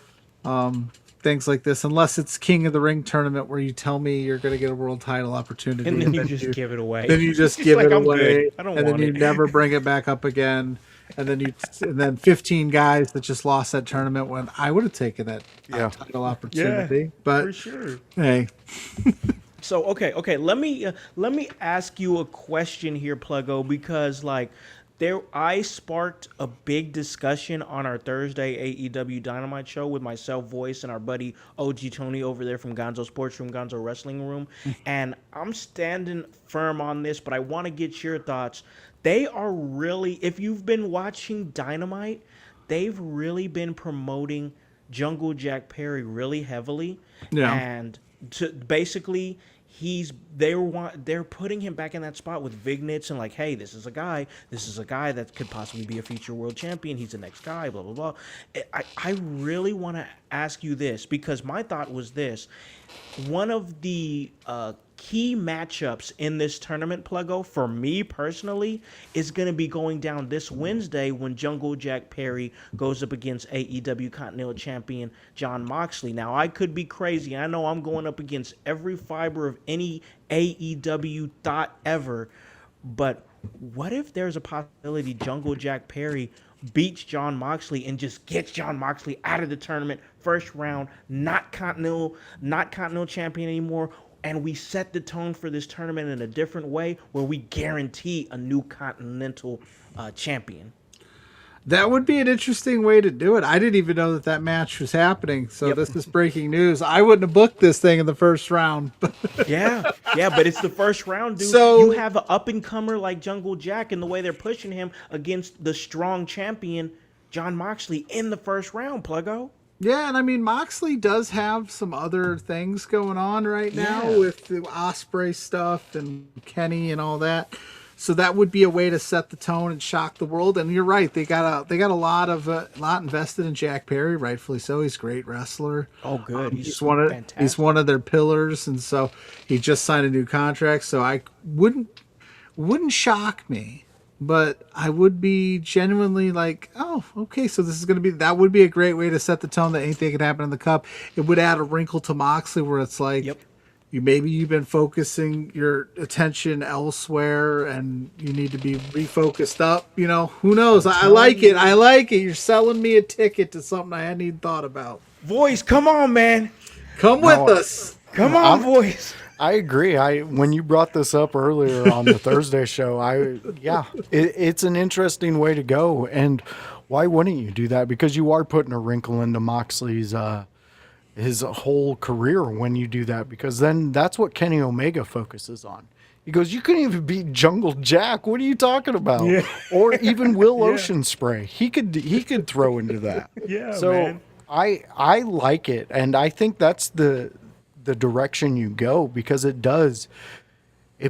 things like this, unless it's King of the Ring tournament where you tell me you're going to get a world title opportunity. And then you just give it away. Then you just give it away. I don't and want then you it. never bring it back up again. And then 15 guys that just lost that tournament when I would have taken that title opportunity. Yeah, but for sure. Hey. So, okay. Let me ask you a question here, Pluggo, because I sparked a big discussion on our Thursday AEW Dynamite show with myself, Voice, and our buddy OG Tony over there from Gonzo Sports Room, Gonzo Wrestling Room. And I'm standing firm on this, but I want to get your thoughts. They are really, if you've been watching Dynamite, they've really been promoting Jungle Jack Perry really heavily. Yeah. And basically, they're putting him back in that spot with Vignitz and hey, this is a guy that could possibly be a future world champion. He's the next guy, blah, blah, blah. I really want to ask you this because my thought was this. One of the key matchups in this tournament, Pluggo, for me personally, is going to be going down this Wednesday when Jungle Jack Perry goes up against AEW Continental Champion Jon Moxley. Now, I could be crazy. I know I'm going up against every fiber of any AEW thought ever, but what if there's a possibility Jungle Jack Perry beats Jon Moxley and just gets Jon Moxley out of the tournament, first round, not Continental champion anymore, and we set the tone for this tournament in a different way where we guarantee a new Continental champion? That would be an interesting way to do it. I didn't even know that match was happening. So This is breaking news. I wouldn't have booked this thing in the first round. yeah, but it's the first round, dude. So you have an up-and-comer like Jungle Jack, and the way they're pushing him against the strong champion, Jon Moxley, in the first round, Pluggo. Yeah, and I mean, Moxley does have some other things going on right now with the Ospreay stuff and Kenny and all that. So that would be a way to set the tone and shock the world. And you're right; they got a lot invested in Jack Perry, rightfully so. He's a great wrestler. Oh, good. He's one of their pillars, and so he just signed a new contract. So I wouldn't shock me, but I would be genuinely like, oh, okay. So this is that would be a great way to set the tone that anything could happen in the cup. It would add a wrinkle to Moxley where it's like. you've been focusing your attention elsewhere, and you need to be refocused up. Who knows? I like it. I like it. You're selling me a ticket to something I hadn't even thought about. Voice, come on, man. Come with us. Come on, Voice. I agree. When you brought this up earlier on the Thursday show, it's an interesting way to go. And why wouldn't you do that? Because you are putting a wrinkle into Moxley's his whole career when you do that. Because then that's what Kenny Omega focuses on. He goes, you couldn't even beat Jungle Jack. What are you talking about? Yeah. Or even Will Ocean Spray. He could throw into that. Yeah, so man. I like it, and I think that's the direction you go, because it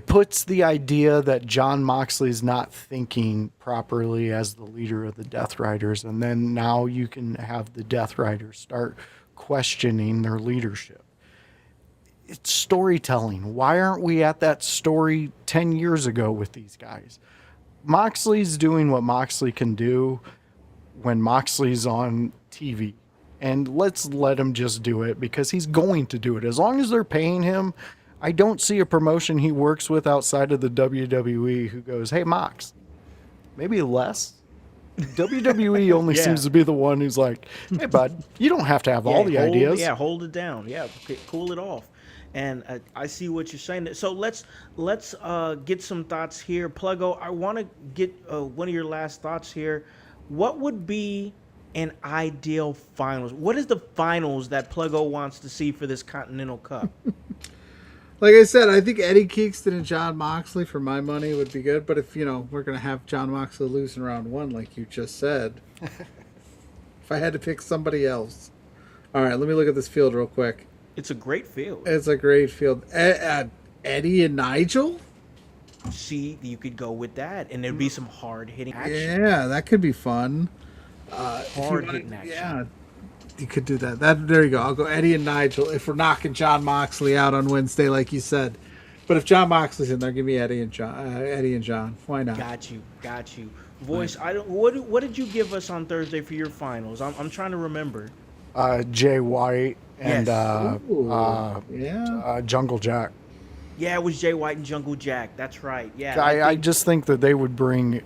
puts the idea that Jon Moxley's not thinking properly as the leader of the Death Riders, and then now you can have the Death Riders start questioning their leadership. It's storytelling. Why aren't we at that story 10 years ago with these guys? Moxley's doing what Moxley can do when Moxley's on TV. And let's let him just do it, because he's going to do it. As long as they're paying him, I don't see a promotion he works with outside of the WWE who goes, hey, Mox, maybe less. WWE only seems to be the one who's like, hey, bud, you don't have to have all the ideas. Yeah, hold it down. Yeah, cool it off. And I see what you're saying. So let's get some thoughts here. Pluggo, I want to get one of your last thoughts here. What would be an ideal finals? What is the finals that Pluggo wants to see for this Continental Cup? Like I said, I think Eddie Kingston and Jon Moxley for my money would be good. But if we're going to have Jon Moxley lose in round 1, like you just said, if I had to pick somebody else. All right, let me look at this field real quick. It's a great field. It's a great field. Eddie and Nigel? See, you could go with that, and there'd be some hard-hitting action. Yeah, that could be fun. Hard-hitting action. Yeah, you could do that. There you go. I'll go Eddie and Nigel if we're knocking Jon Moxley out on Wednesday, like you said. But if Jon Moxley's in there, give me Eddie and John. Why not? Got you. Voice, what did you give us on Thursday for your finals? I'm trying to remember. Jay White and Jungle Jack. Yeah, it was Jay White and Jungle Jack. That's right. Yeah. I just think that they would bring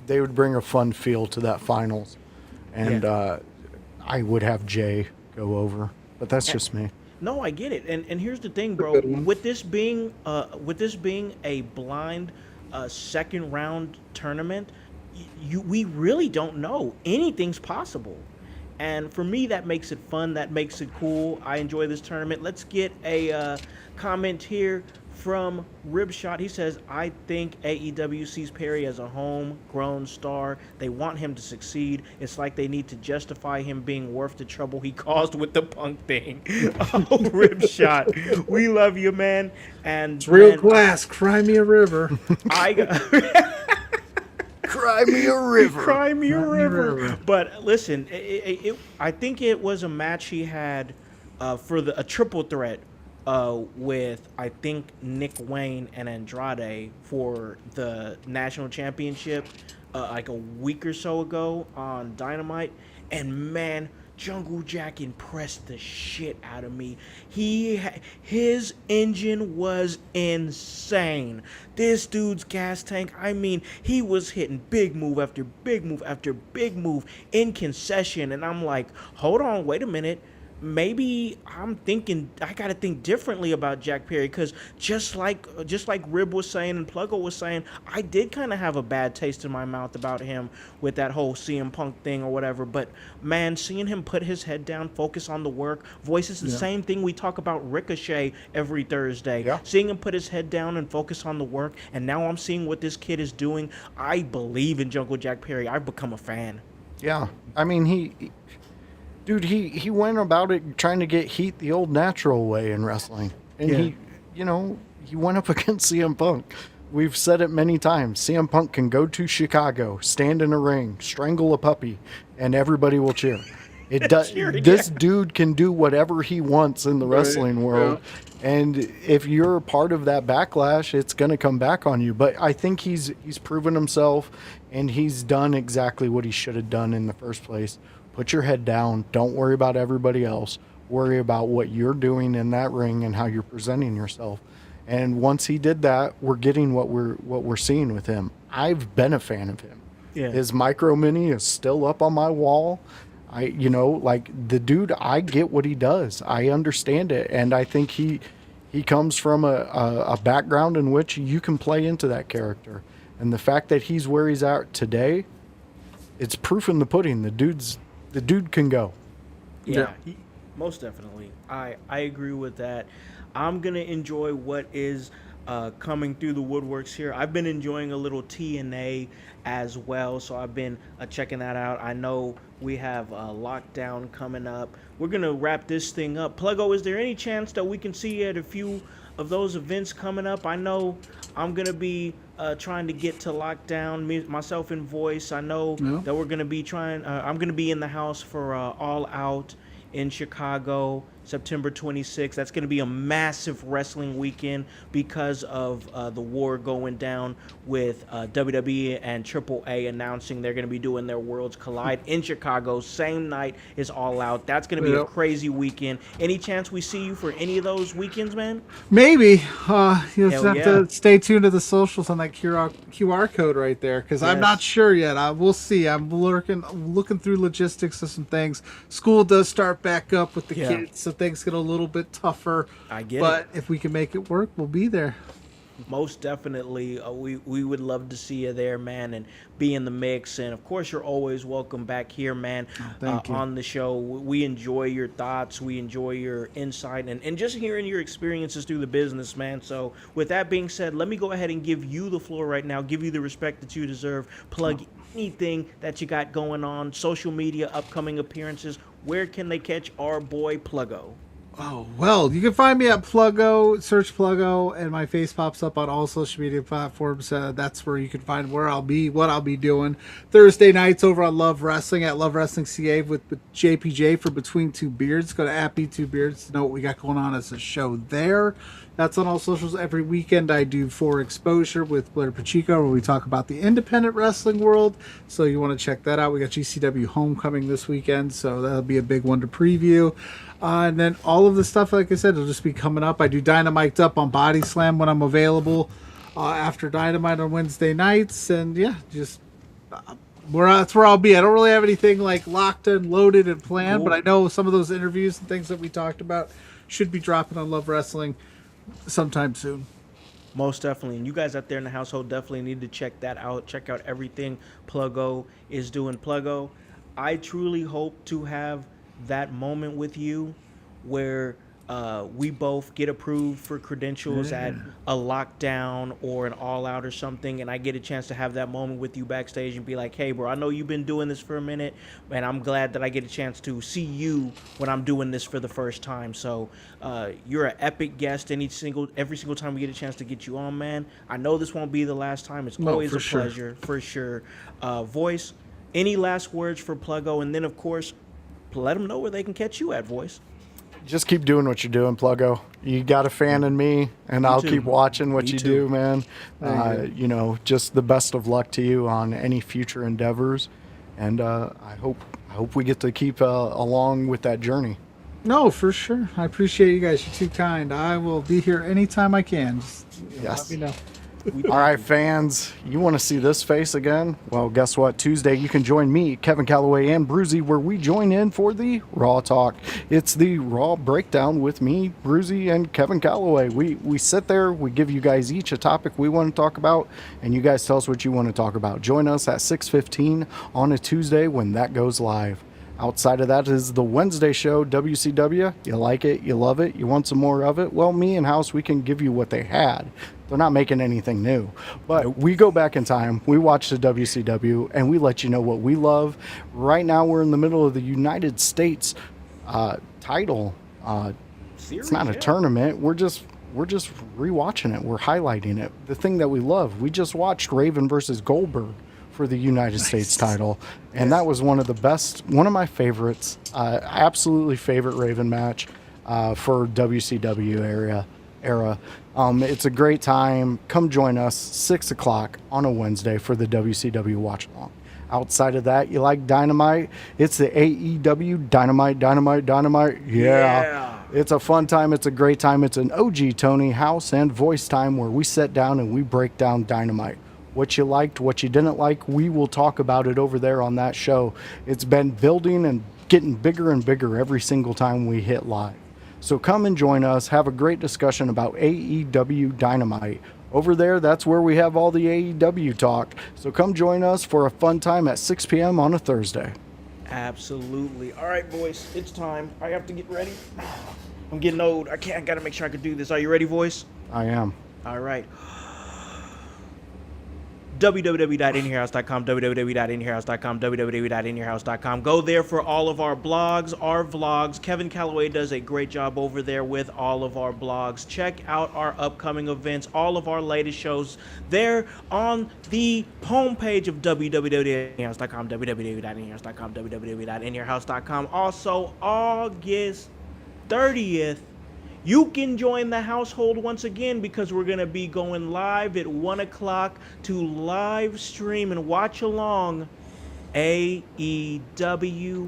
a fun feel to that finals. And I would have Jay go over, but that's just me. No, I get it. And here's the thing, bro. With this being a blind second round tournament, we really don't know. Anything's possible. And for me, that makes it fun. That makes it cool. I enjoy this tournament. Let's get a comment here from Ribshot. He says, I think AEW sees Perry as a homegrown star. They want him to succeed. It's like they need to justify him being worth the trouble he caused with the Punk thing. Oh, Ribshot. We love you, man. And it's real class. Cry me a river. Cry me a river. Cry me a river. But listen, I think it was a match he had for a triple threat with, I think, Nick Wayne and Andrade for the national championship like a week or so ago on Dynamite. And man, Jungle Jack impressed the shit out of me. His engine was insane. This dude's gas tank, I mean, he was hitting big move after big move after big move in concession. And I'm like, hold on, wait a minute. Maybe I got to think differently about Jack Perry, because just like Rib was saying and Pluggo was saying, I did kind of have a bad taste in my mouth about him with that whole CM Punk thing or whatever. But man, seeing him put his head down, focus on the work, Voice is the same thing we talk about Ricochet every Thursday. Yeah. Seeing him put his head down and focus on the work, and now I'm seeing what this kid is doing. I believe in Jungle Jack Perry. I've become a fan. Yeah, I mean he went about it trying to get heat the old natural way in wrestling. And he went up against CM Punk. We've said it many times. CM Punk can go to Chicago, stand in a ring, strangle a puppy, and everybody will cheer. This dude can do whatever he wants in the wrestling world. Yeah. And if you're a part of that backlash, it's going to come back on you. But I think he's proven himself, and he's done exactly what he should have done in the first place. Put your head down. Don't worry about everybody else. Worry about what you're doing in that ring and how you're presenting yourself. And once he did that, we're getting what we're seeing with him. I've been a fan of him. Yeah. His micro mini is still up on my wall. Like the dude, I get what he does. I understand it. And I think he comes from a background in which you can play into that character. And the fact that he's where he's at today, it's proof in the pudding. The dude can go. Yeah, most definitely. I agree with that. I'm going to enjoy what is coming through the woodworks here. I've been enjoying a little TNA as well, so I've been checking that out. I know we have Lockdown coming up. We're going to wrap this thing up. Pluggo, is there any chance that we can see you at a few of those events coming up? I know I'm going to be trying to get to Lockdown, myself and Voice. I know that we're going to be trying, I'm going to be in the house for All Out in Chicago, September 26th. That's going to be a massive wrestling weekend because of the war going down with WWE and AAA announcing they're going to be doing their Worlds Collide in Chicago. Same night is All Out. That's going to be a crazy weekend. Any chance we see you for any of those weekends, man? Maybe. You just have to stay tuned to the socials on that QR code right there, because I'm not sure yet. We'll see. I'm looking through logistics of some things. School does start back up with the kids, so things get a little bit tougher. I get it. But if we can make it work, we'll be there. Most definitely. We would love to see you there, man, and be in the mix. And, of course, you're always welcome back here, man, on the show. We enjoy your thoughts. We enjoy your insight and just hearing your experiences through the business, man. So with that being said, let me go ahead and give you the floor right now, give you the respect that you deserve. Plug anything that you got going on, social media, upcoming appearances. Where can they catch our boy Pluggo? Oh, well, you can find me at Pluggo, search Pluggo, and my face pops up on all social media platforms. That's where you can find where I'll be, what I'll be doing. Thursday nights over on Love Wrestling at Love Wrestling CA with JPJ for Between Two Beards. Go to @B2Beards to know what we got going on as a show there. That's on all socials. Every weekend I do For Exposure with Blair Pacheco, where we talk about the independent wrestling world. So you want to check that out. We got GCW Homecoming this weekend, so that'll be a big one to preview. And then all of the stuff, like I said, will just be coming up. I do Dynamite Up on Body Slam when I'm available after Dynamite on Wednesday nights. And yeah, just that's where I'll be. I don't really have anything like locked and loaded and planned, but I know some of those interviews and things that we talked about should be dropping on Love Wrestling sometime soon. Most definitely. And you guys out there in the household definitely need to check that out. Check out everything Pluggo is doing. Pluggo, I truly hope to have that moment with you where we both get approved for credentials at a Lockdown or an All Out or something, and I get a chance to have that moment with you backstage and be like, hey, bro, I know you've been doing this for a minute, and I'm glad that I get a chance to see you when I'm doing this for the first time. So you're an epic guest every single time we get a chance to get you on, man. I know this won't be the last time. It's always a pleasure, for sure. Voice, any last words for Pluggo? And then, of course, let them know where they can catch you at, Voice. Just keep doing what you're doing, Pluggo. You got a fan in me, and I'll keep watching what you do, man. Just the best of luck to you on any future endeavors, and I hope we get to keep along with that journey. No, for sure. I appreciate you guys. You're too kind. I will be here anytime I can. Just let me know. All right, fans, you want to see this face again? Well, guess what? Tuesday, you can join me, Kevin Calloway, and Bruzy, where we join in for the Raw Talk. It's the Raw Breakdown with me, Bruzy, and Kevin Calloway. We sit there, we give you guys each a topic we want to talk about, and you guys tell us what you want to talk about. Join us at 6:15 on a Tuesday when that goes live. Outside of that is the Wednesday show, WCW. You like it, you love it, you want some more of it? Well, me and Howse, we can give you what they had. They're not making anything new. But we go back in time, we watch the WCW, and we let you know what we love. Right now, we're in the middle of the United States title. It's not a tournament. We're just rewatching it. We're highlighting it. The thing that we love. We just watched Raven versus Goldberg for the United States title, and that was one of my favorites, absolutely favorite Raven match for WCW era. It's a great time. Come join us 6 o'clock on a Wednesday for the WCW watch along. Outside of that, you like Dynamite? It's the AEW Dynamite. Yeah. It's a fun time. It's a great time. It's an OG Tony Howse and Voice time where we sit down and we break down Dynamite. What you liked, what you didn't like, we will talk about it over there on that show. It's been building and getting bigger and bigger every single time we hit live. So come and join us. Have a great discussion about AEW Dynamite. Over there, that's where we have all the AEW talk. So come join us for a fun time at 6 p.m. on a Thursday. Absolutely. All right, Voice, it's time. I have to get ready. I'm getting old. I got to make sure I can do this. Are you ready, Voice? I am. All right. www.inyourhouse.com, www.inyourhouse.com, www.inyourhouse.com. Go there for all of our blogs, our vlogs. Kevin Calloway does a great job over there with all of our blogs. Check out our upcoming events, all of our latest shows there on the homepage of www.inyourhouse.com, www.inyourhouse.com, www.inyourhouse.com. Also, August 30th, you can join the household once again because we're going to be going live at 1 o'clock to live stream and watch along AEW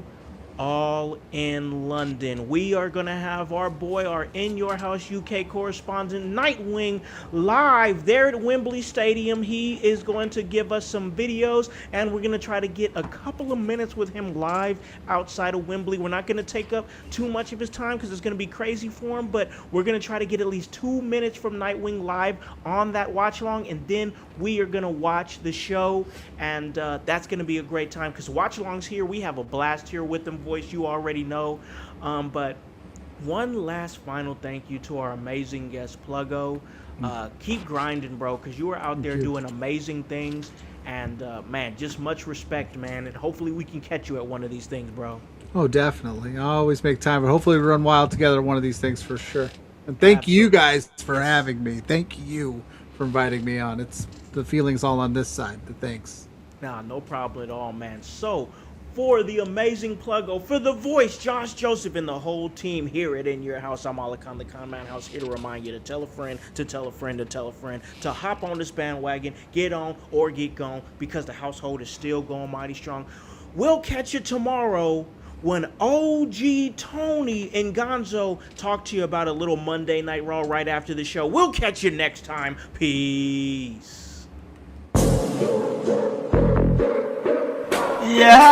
All in London. We are going to have our boy, our In Your House UK correspondent, Nightwing, live there at Wembley Stadium. He is going to give us some videos, and we're going to try to get a couple of minutes with him live outside of Wembley. We're not going to take up too much of his time because it's going to be crazy for him, but we're going to try to get at least 2 minutes from Nightwing live on that watch along, and then we are going to watch the show, and that's going to be a great time because watch alongs here, we have a blast here with them. Voice, you already know, but one last final thank you to our amazing guest, Pluggo. Keep grinding, bro, because you are out there doing amazing things, and man, just much respect, man, and hopefully we can catch you at one of these things, bro. Oh, definitely. I always make time, but hopefully we run wild together at one of these things for sure. And thank you guys for having me. Thank you for inviting me on. It's the feeling's all on this side. The thanks. Nah, no problem at all, man. So, for the amazing Pluggo, for the Voice, Josh Joseph, and the whole team here at In Your House, I'm Alakan, the Con Man House, here to remind you to tell a friend, to tell a friend, to tell a friend, to hop on this bandwagon, get on or get gone, because the household is still going mighty strong. We'll catch you tomorrow when OG Tony and Gonzo talk to you about a little Monday Night Raw right after the show. We'll catch you next time. Peace. Yeah.